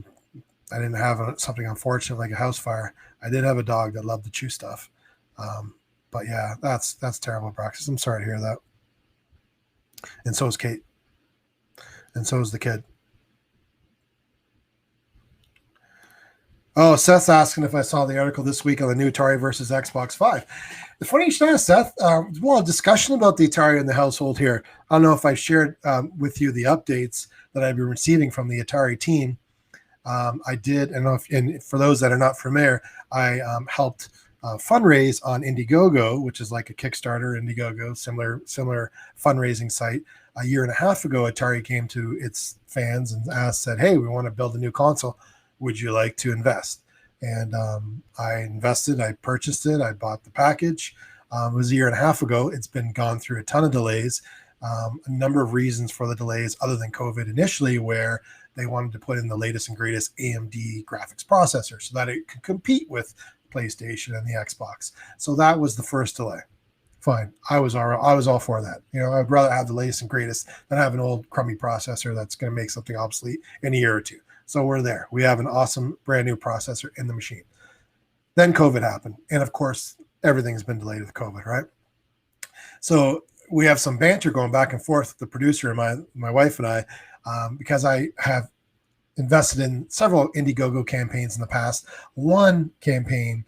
didn't have something unfortunate like a house fire. I did have a dog that loved to chew stuff. But yeah, that's terrible practice. I'm sorry to hear that. And so is Kate. And so is the kid. Oh, Seth's asking if I saw the article this week on the new Atari versus Xbox 5. The funny you should ask, Seth. There's a lot of discussion about the Atari in the household here. I don't know if I shared with you the updates that I've been receiving from the Atari team. I did, and for those that are not familiar, I helped fundraise on Indiegogo, which is like a Kickstarter. Indiegogo, similar fundraising site. A year and a half ago, Atari came to its fans and said, "Hey, we want to build a new console. Would you like to invest?" And I invested. I purchased it. I bought the package. It was a year and a half ago. It's been gone through a ton of delays. A number of reasons for the delays, other than COVID initially, where they wanted to put in the latest and greatest AMD graphics processor so that it could compete with PlayStation and the Xbox. So that was the first delay. Fine. I was all for that. I'd rather have the latest and greatest than have an old crummy processor that's going to make something obsolete in a year or two. So we're there. We have an awesome brand new processor in the machine. Then COVID happened. And of course, everything's been delayed with COVID, right? So we have some banter going back and forth with the producer and my wife and I, because I have invested in several Indiegogo campaigns in the past. One campaign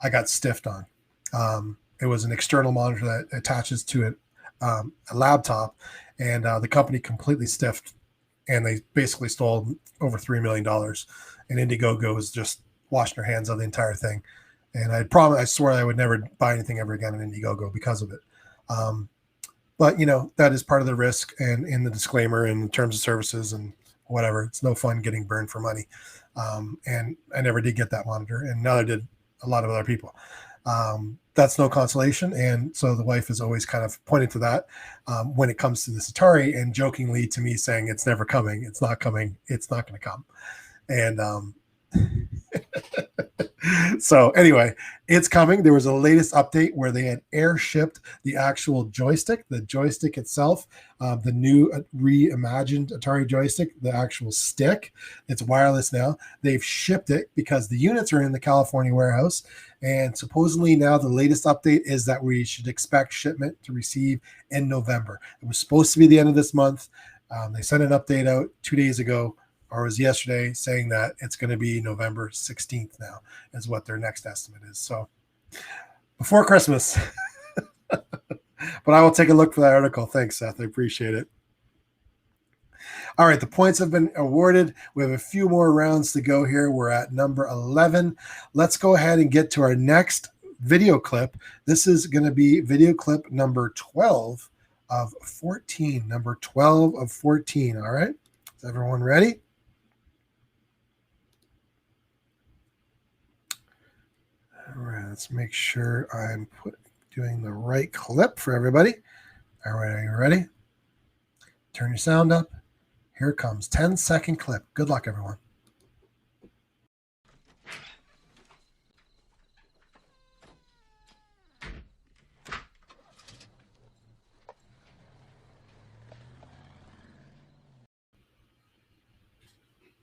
I got stiffed on. It was an external monitor that attaches to a laptop, and the company completely stiffed, and they basically stole over $3 million. And Indiegogo was just washing their hands of the entire thing. And I swore I would never buy anything ever again in Indiegogo because of it. But that is part of the risk, and in the disclaimer and in terms of services and whatever, it's no fun getting burned for money. And I never did get that monitor, and neither did a lot of other people. That's no consolation. And so the wife is always kind of pointing to that when it comes to this Atari, and jokingly to me saying it's never coming. It's not coming. It's not going to come. And so anyway, it's coming. There was a latest update where they had airshipped the actual joystick, the joystick itself, the new reimagined Atari joystick, the actual stick. It's wireless now. They've shipped it because the units are in the California warehouse. And supposedly now the latest update is that we should expect shipment to receive in November. It was supposed to be the end of this month. They sent an update out 2 days ago, or it was yesterday, saying that it's going to be November 16th now is what their next estimate is. So before Christmas. But I will take a look for that article. Thanks, Seth. I appreciate it. All right, the points have been awarded. We have a few more rounds to go here. We're at number 11. Let's go ahead and get to our next video clip. This is going to be video clip number 12 of 14. Number 12 of 14. All right. Is everyone ready? All right, let's make sure I'm doing the right clip for everybody. All right, are you ready? Turn your sound up. Here it comes. 10-second clip. Good luck, everyone.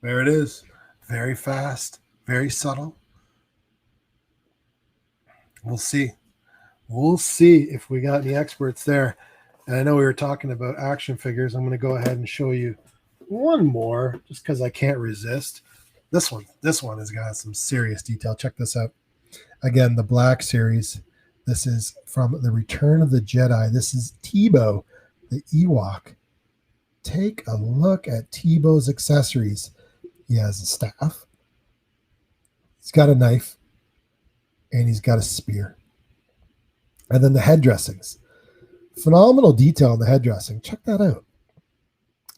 There it is. Very fast, very subtle. We'll see. We'll see if we got any experts there. And I know we were talking about action figures. I'm going to go ahead and show you one more just because I can't resist. This one has got some serious detail. Check this out. Again, the Black Series. This is from The Return of the Jedi. This is Tebow, the Ewok. Take a look at Tebow's accessories. He has a staff. He's got a knife. And he's got a spear. And then the head dressings. Phenomenal detail in the head dressing. Check that out.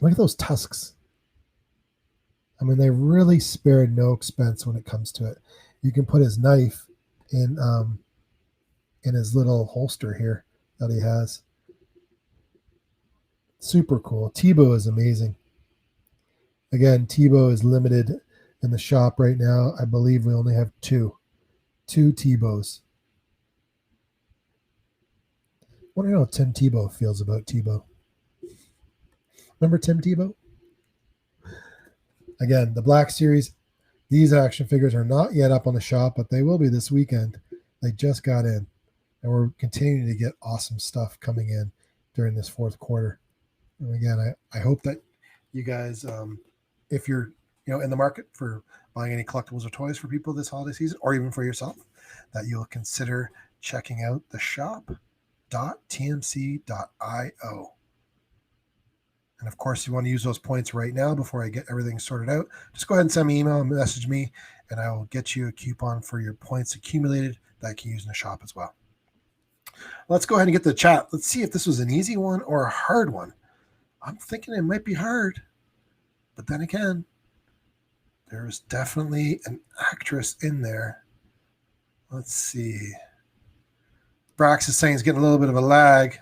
Look at those tusks. I mean, they really spared no expense when it comes to it. You can put his knife in his little holster here that he has. Super cool. Tebow is amazing. Again, Tebow is limited in the shop right now. I believe we only have two Tebows. I wonder how Tim Tebow feels about Tebow. Remember Tim Tebow? Again, the Black Series. These action figures are not yet up on the shop, but they will be this weekend. They just got in. And we're continuing to get awesome stuff coming in during this fourth quarter. And again, I hope that you guys, if you're in the market for buying any collectibles or toys for people this holiday season, or even for yourself, that you'll consider checking out the shop.tmc.io. And of course, you want to use those points right now before I get everything sorted out. Just go ahead and send me an email and message me, and I will get you a coupon for your points accumulated that you can use in the shop as well. Let's go ahead and get the chat. Let's see if this was an easy one or a hard one. I'm thinking it might be hard, but then again, there's definitely an actress in there. Let's see. Brax is saying he's getting a little bit of a lag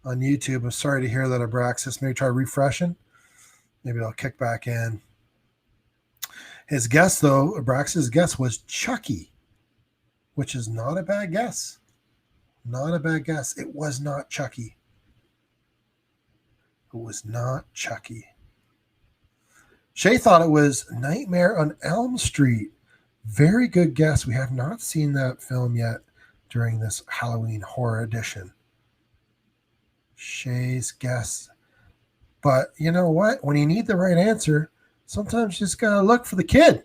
on YouTube. I'm sorry to hear that, Abraxas. Maybe try refreshing. Maybe I'll kick back in. His guess, though, Abraxas' guess was Chucky, which is not a bad guess. Not a bad guess. It was not Chucky. It was not Chucky. Shay thought it was Nightmare on Elm Street. Very good guess. We have not seen that film yet during this Halloween horror edition. Shay's guess. But you know what? When you need the right answer, sometimes you just got to look for the kid.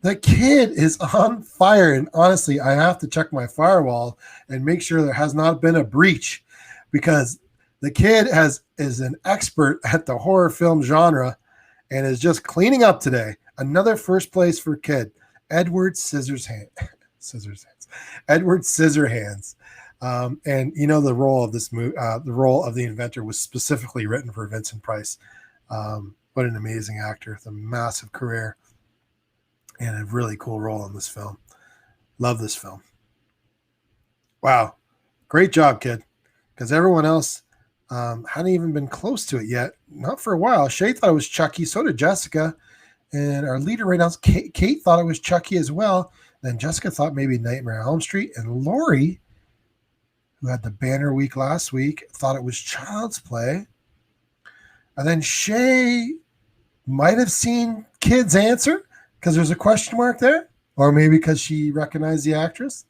The kid is on fire. And honestly, I have to check my firewall and make sure there has not been a breach, because the kid is an expert at the horror film genre and is just cleaning up today. Another first place for kid. Edward Scissorhands. Edward Scissorhands. And the role of this movie, the role of the inventor, was specifically written for Vincent Price. What an amazing actor with a massive career and a really cool role in this film. Love this film. Wow. Great job, kid. Because everyone else hadn't even been close to it yet. Not for a while. Shay thought it was Chucky. So did Jessica. And our leader right now is Kate. Kate thought it was Chucky as well. Then Jessica thought maybe Nightmare on Elm Street. And Lori, who had the banner week last week, thought it was Child's Play. And then Shay might have seen Kid's answer because there's a question mark there. Or maybe because she recognized the actress.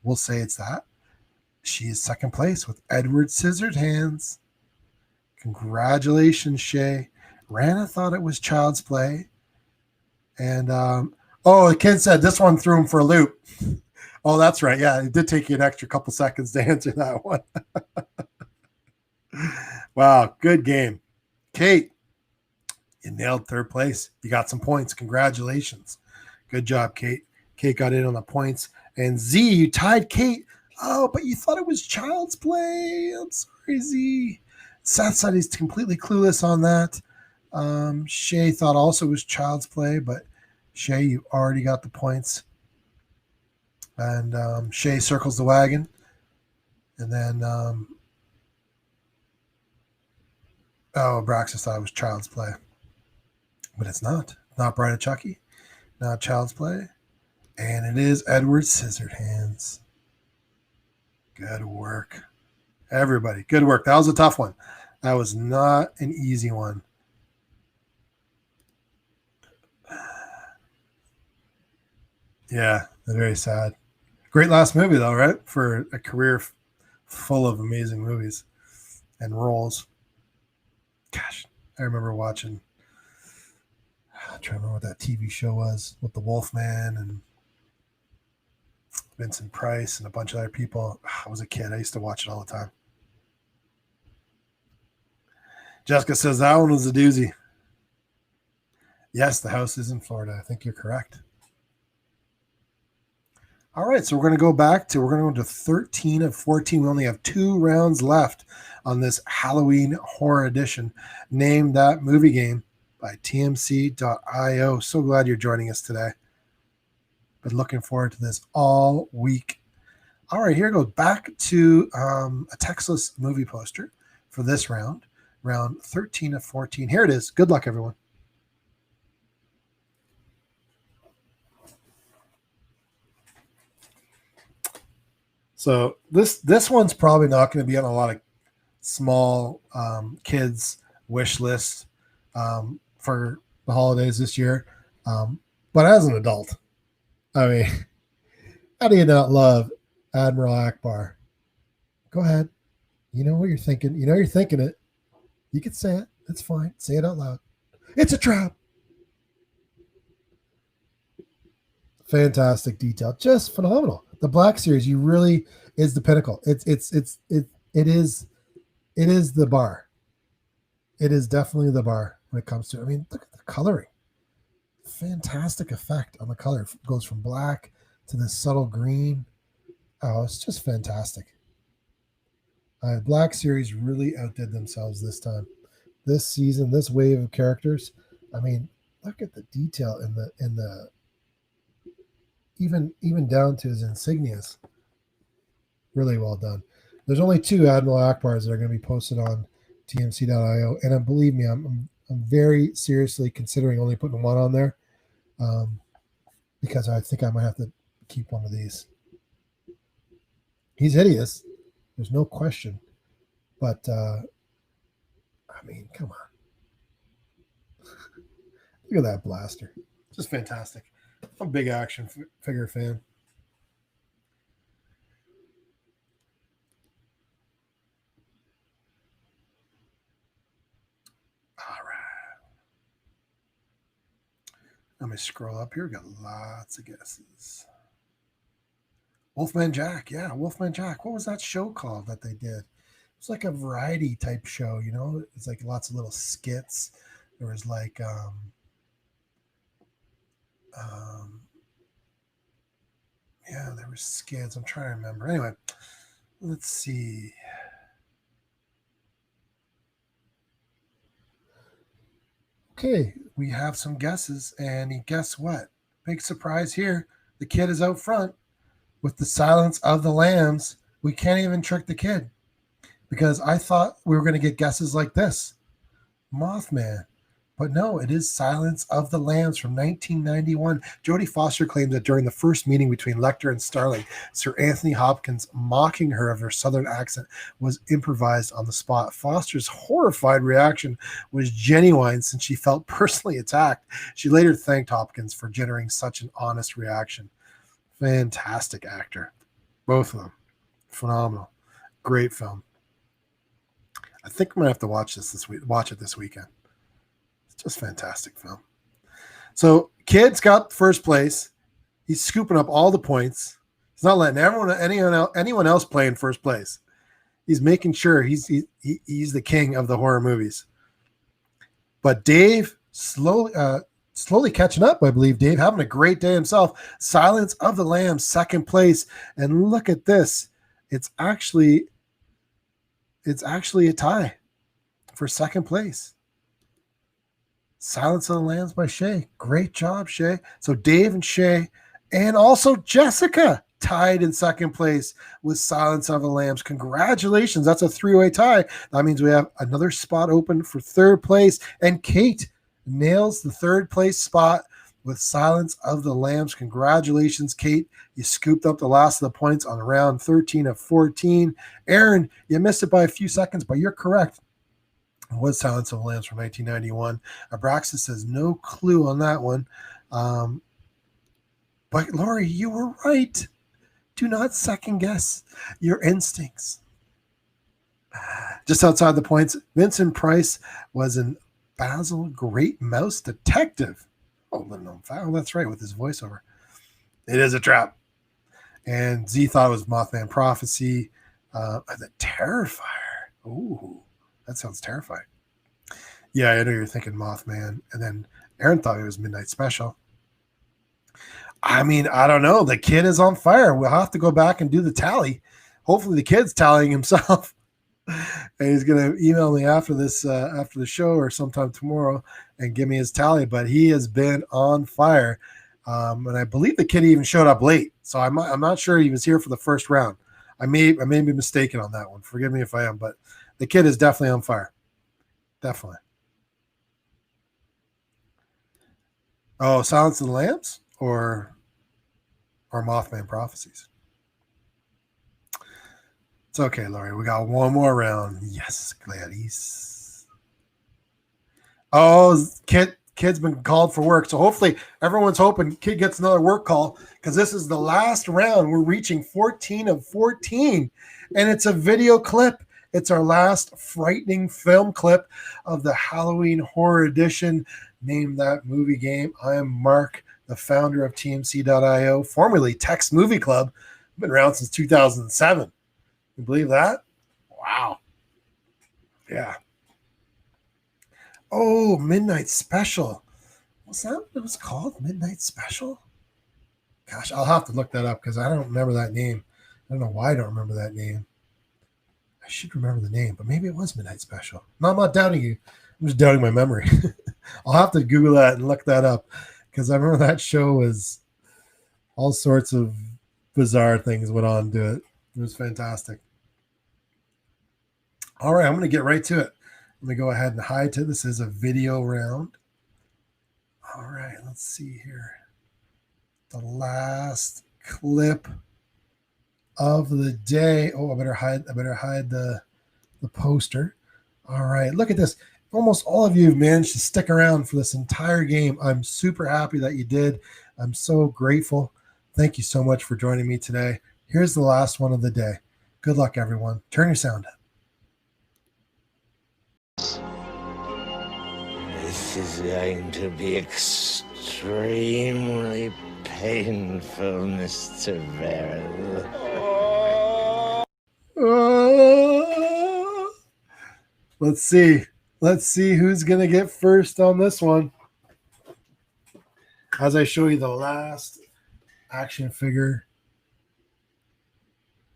We'll say it's that. She is second place with Edward Scissorhands. Congratulations, Shay. Rana thought it was Child's Play. And, the kid said this one threw him for a loop. Oh, that's right. Yeah, it did take you an extra couple seconds to answer that one. Wow, good game. Kate, you nailed third place. You got some points. Congratulations. Good job, Kate. Kate got in on the points. And Z, you tied Kate. Oh, but you thought it was Child's Play. I'm sorry, Z. Seth said he's completely clueless on that. Shay thought also it was Child's Play, but Shay, you already got the points. And Shay circles the wagon. And then, Braxis thought it was Child's Play. But it's not. Not Bride of Chucky. Not Child's Play. And it is Edward Scissorhands. Good work. Everybody, good work. That was a tough one. That was not an easy one. Yeah, very sad. Great last movie though, right? For a career full of amazing movies and roles. Gosh, I remember watching. I'm trying to remember what that TV show was with the Wolfman and Vincent Price and a bunch of other people. I was a kid. I used to watch it all the time. Jessica says that one was a doozy. Yes, the house is in Florida. I think you're correct. All right, so we're going to go to 13 of 14. We only have 2 rounds left on this Halloween horror edition. Name That Movie Game by TMC.io. So glad you're joining us today. Been looking forward to this all week. All right, here goes back to a textless movie poster for this round 13 of 14. Here it is. Good luck, everyone. So this one's probably not going to be on a lot of small kids' wish list for the holidays this year. But as an adult, I mean, how do you not love Admiral Akbar? Go ahead. You know what you're thinking. You know you're thinking it. You can say it. It's fine. Say it out loud. It's a trap. Fantastic detail. Just phenomenal. The Black Series, you really is the pinnacle. It is the bar. It is definitely the bar when it comes to. I mean, look at the coloring. Fantastic effect on the color. It goes from black to this subtle green. Oh, it's just fantastic. Black Series really outdid themselves this time. This season, this wave of characters. I mean, look at the detail in the even down to his insignias. Really well done. There's only 2 Admiral Akbars that are going to be posted on TMC.io, and believe me, I'm very seriously considering only putting 1 on there, because I think I might have to keep one of these. He's hideous, there's no question, but I mean, come on, look at that blaster, just fantastic. I'm a big action figure fan. All right. Let me scroll up here. We got lots of guesses. Wolfman Jack. Yeah, Wolfman Jack. What was that show called that they did? It was like a variety type show, you know? It's like lots of little skits. There was like yeah, there were skits. I'm trying to remember. Anyway, let's see. Okay, we have some guesses, and guess what? Big surprise here. The kid is out front with the Silence of the Lambs. We can't even trick the kid because I thought we were going to get guesses like this. Mothman. But no, it is Silence of the Lambs from 1991. Jodie Foster claimed that during the first meeting between Lecter and Starling, Sir Anthony Hopkins mocking her of her southern accent was improvised on the spot. Foster's horrified reaction was genuine since she felt personally attacked. She later thanked Hopkins for generating such an honest reaction. Fantastic actor. Both of them. Phenomenal. Great film. I think I'm going to have to watch it this weekend. Just fantastic film. So kid's got first place. He's scooping up all the points. He's not letting anyone else play in first place. He's making sure he's the king of the horror movies. But Dave slowly catching up, I believe. Dave having a great day himself. Silence of the Lambs, second place. And look at this. It's actually a tie for second place. Silence of the Lambs by Shay. Great job, Shay. So Dave and Shay, and also Jessica, tied in second place with Silence of the Lambs. Congratulations. That's a 3-way tie. That means we have another spot open for third place. And Kate nails the third place spot with Silence of the Lambs. Congratulations, Kate. You scooped up the last of the points on round 13 of 14. Aaron, you missed it by a few seconds, but you're correct. Was Silence of the Lambs from 1991. Abraxas says no clue on that one. But Lori, you were right. Do not second guess your instincts. Just outside the points, Vincent Price was an Basil Great Mouse detective. Oh, little known fact. Oh, that's right, with his voiceover. It is a trap. And Z thought it was Mothman Prophecy. The Terrifier. Ooh, that sounds terrifying. Yeah, I know you're thinking Mothman. And then Aaron thought it was Midnight Special. I mean, I don't know. The kid is on fire. We'll have to go back and do the tally. Hopefully the kid's tallying himself. And he's going to email me after this, after the show or sometime tomorrow and give me his tally. But he has been on fire. And I believe the kid even showed up late. So I'm not sure he was here for the first round. I may be mistaken on that one. Forgive me if I am. But the kid is definitely on fire. Definitely. Oh, Silence of the Lambs or Mothman Prophecies? It's okay, Laurie. We got one more round. Yes, Gladys. Oh, kid's been called for work. So hopefully everyone's hoping kid gets another work call because this is the last round. We're reaching 14 of 14. And it's a video clip. It's our last frightening film clip of the Halloween Horror Edition. Name That Movie Game. I am Mark, the founder of TMC.io, formerly Text Movie Club. I've been around since 2007. You believe that? Wow. Yeah. Oh, Midnight Special. What's that what it was called? Midnight Special? Gosh, I'll have to look that up because I don't remember that name. I don't know why I don't remember that name. I should remember the name, but maybe it was Midnight Special. No, I'm not doubting you. I'm just doubting my memory. I'll have to Google that and look that up because I remember that show was all sorts of bizarre things went on to it. It was fantastic. All right, I'm going to get right to it. Let me go ahead and hide to this is a video round. All right, let's see here. The last clip of the day. Oh, I better hide the poster. All right, look at this. Almost all of you have managed to stick around for this entire game. I'm super happy that you did. I'm so grateful. Thank you so much for joining me today. Here's the last one of the day. Good luck, everyone. Turn your sound up. This is going to be extremely painful, Mr. Verrill. Let's see. Let's see who's going to get first on this one. As I show you the last action figure,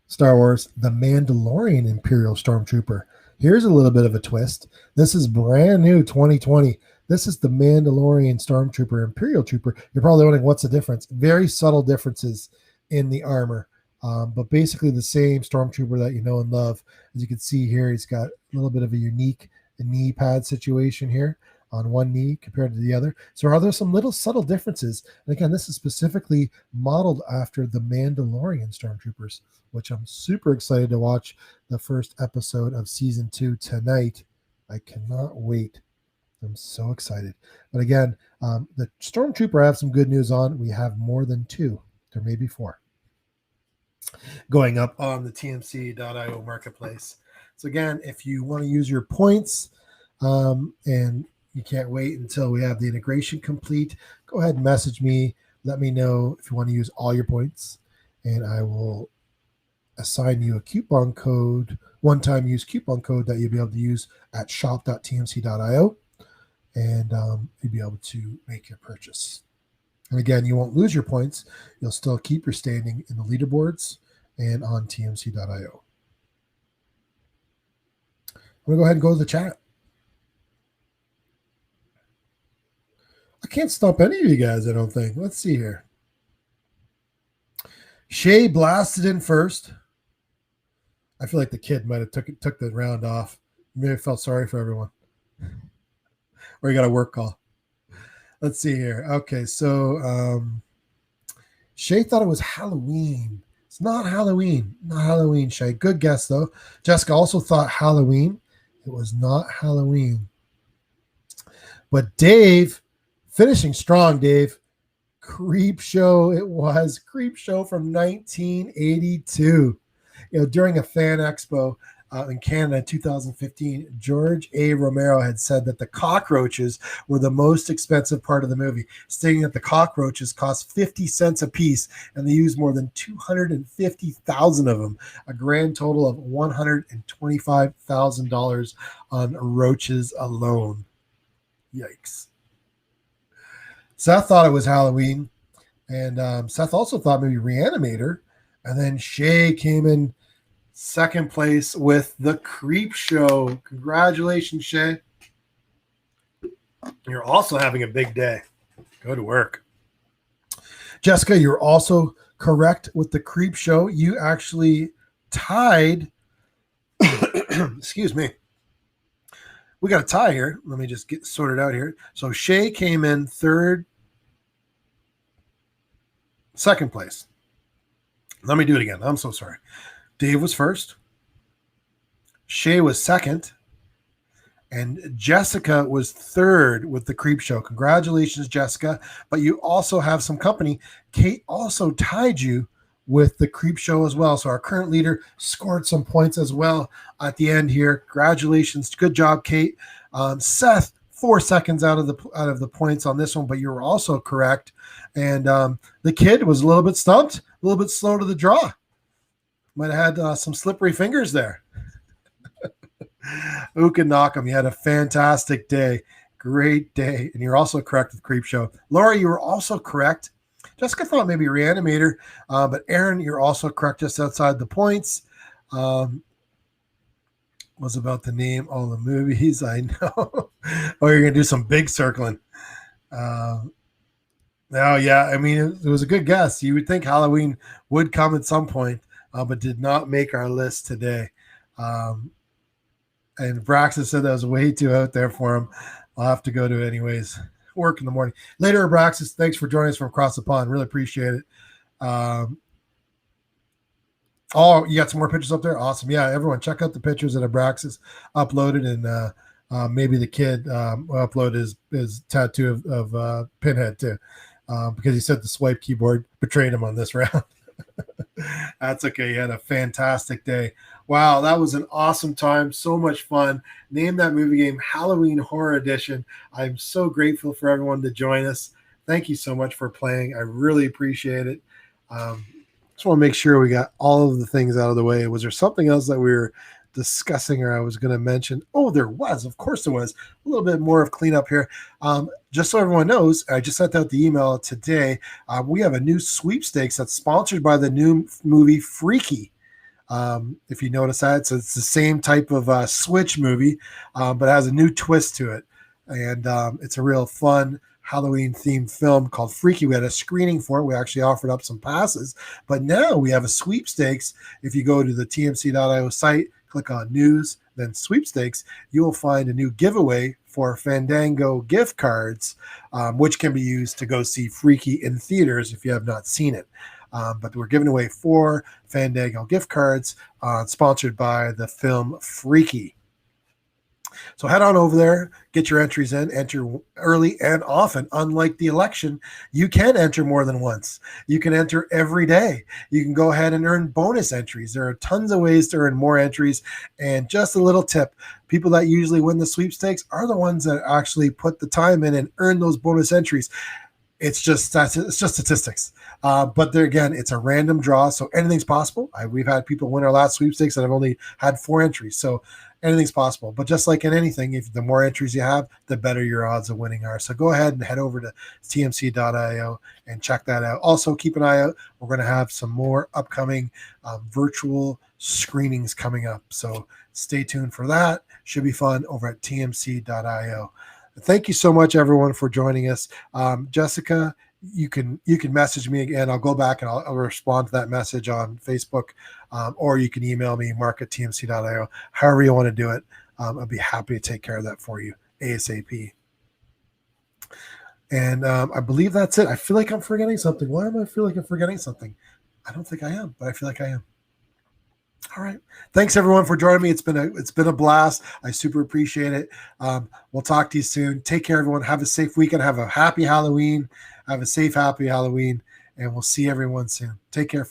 Star Wars, The Mandalorian Imperial Stormtrooper. Here's a little bit of a twist. This is brand new 2020. This is the Mandalorian Stormtrooper Imperial Trooper. You're probably wondering what's the difference. Very subtle differences in the armor, but basically the same Stormtrooper that you know and love. As you can see here, he's got a little bit of a unique knee pad situation here on one knee compared to the other. So are there some little subtle differences? And again, this is specifically modeled after the Mandalorian Stormtroopers, which I'm super excited to watch the first episode of season 2 tonight. I cannot wait. I'm so excited. But again, the Stormtrooper I have some good news on. We have more than 2. There may be 4 going up on the TMC.io marketplace. So again, if you want to use your points and you can't wait until we have the integration complete, go ahead and message me. Let me know if you want to use all your points, and I will assign you a coupon code, one-time use coupon code that you'll be able to use at shop.tmc.io, and you'll be able to make your purchase. And again, you won't lose your points. You'll still keep your standing in the leaderboards and on tmc.io. I'm going to go ahead and go to the chat. I can't stump any of you guys, I don't think. Let's see here. Shay blasted in first. I feel like the kid might have took the round off. Maybe I felt sorry for everyone. Or you got a work call. Let's see here. Okay, so Shay thought it was Halloween. It's not Halloween. Not Halloween, Shay. Good guess, though. Jessica also thought Halloween. It was not Halloween. But Dave, finishing strong, Dave. Creep Show. It was Creep Show from 1982. During a fan expo in Canada in 2015, George A. Romero had said that the cockroaches were the most expensive part of the movie, stating that the cockroaches cost 50 cents a piece and they used more than 250,000 of them, a grand total of $125,000 on roaches alone. Yikes. Seth thought it was Halloween, and Seth also thought maybe Reanimator, and then Shay came in second place with the Creep Show. Congratulations, Shay. You're also having a big day. Go to work. Jessica, you're also correct with the Creep Show. You actually tied. Excuse me. We got a tie here. Let me just get sorted out here. So Shay came in second place. Let me do it again. I'm so sorry. Dave was first. Shay was second. And Jessica was third with the Creep Show. Congratulations, Jessica. But you also have some company. Kate also tied you with the Creep Show as well. So our current leader scored some points as well at the end here. Congratulations. Good job, Kate. Seth, 4 seconds out of the points on this one, but you were also correct. And the kid was a little bit stumped, a little bit slow to the draw. Might have had some slippery fingers there. Who can knock him? You had a fantastic day. Great day. And you're also correct with Creep Show. Laura, you were also correct. Jessica thought maybe Reanimator, but Aaron, you're also correct just outside the points. Was about the name all the movies. I know. Oh, you're going to do some big circling. Oh, yeah. I mean, it was a good guess. You would think Halloween would come at some point, but did not make our list today. And Braxton said that was way too out there for him. I'll have to go to it anyways. Work in the morning. Later, Braxton, thanks for joining us from across the pond. Really appreciate it. Oh, you got some more pictures up there? Awesome. Yeah, everyone, check out the pictures that Abraxas uploaded, and maybe the kid uploaded his tattoo of Pinhead too, because he said the swipe keyboard betrayed him on this round. That's okay. You had a fantastic day. Wow, that was an awesome time. So much fun. Name that movie game Halloween Horror Edition. I'm so grateful for everyone to join us. Thank you so much for playing. I really appreciate it. Just want to make sure we got all of the things out of the way. Was there something else that we were discussing or I was going to mention? Oh, there was. Of course there was. A little bit more of cleanup here. Just so everyone knows, I just sent out the email today. We have a new sweepstakes that's sponsored by the new movie Freaky. If you notice that, so it's the same type of Switch movie, but it has a new twist to it. And it's a real fun Halloween themed film called Freaky. We had a screening for it. We actually offered up some passes, but now we have a sweepstakes. If you go to the tmc.io site, click on news, then sweepstakes, you will find a new giveaway for Fandango gift cards, which can be used to go see Freaky in theaters if you have not seen it. But we're giving away 4 Fandango gift cards sponsored by the film Freaky. So head on over there, get your entries in, enter early and often. Unlike the election, you can enter more than once. You can enter every day. You can go ahead and earn bonus entries. There are tons of ways to earn more entries. And just a little tip, people that usually win the sweepstakes are the ones that actually put the time in and earn those bonus entries. It's just statistics. But there again, it's a random draw, so anything's possible. We've had people win our last sweepstakes that have only had 4 entries, so anything's possible. But just like in anything, if the more entries you have, the better your odds of winning are. So go ahead and head over to tmc.io and check that out. Also, keep an eye out. We're going to have some more upcoming virtual screenings coming up, so stay tuned for that. Should be fun over at tmc.io. Thank you so much, everyone, for joining us. Jessica, you can message me again. I'll go back and I'll respond to that message on Facebook, or you can email me, mark@tmc.io. However you want to do it, I'll be happy to take care of that for you ASAP. And I believe that's it. I feel like I'm forgetting something. Why am I feel like I'm forgetting something? I don't think I am, but I feel like I am. All right. Thanks everyone for joining me. It's been a blast. I super appreciate it. We'll talk to you soon. Take care, everyone. Have a safe weekend. Have a happy Halloween. Have a safe, happy Halloween, and we'll see everyone soon. Take care.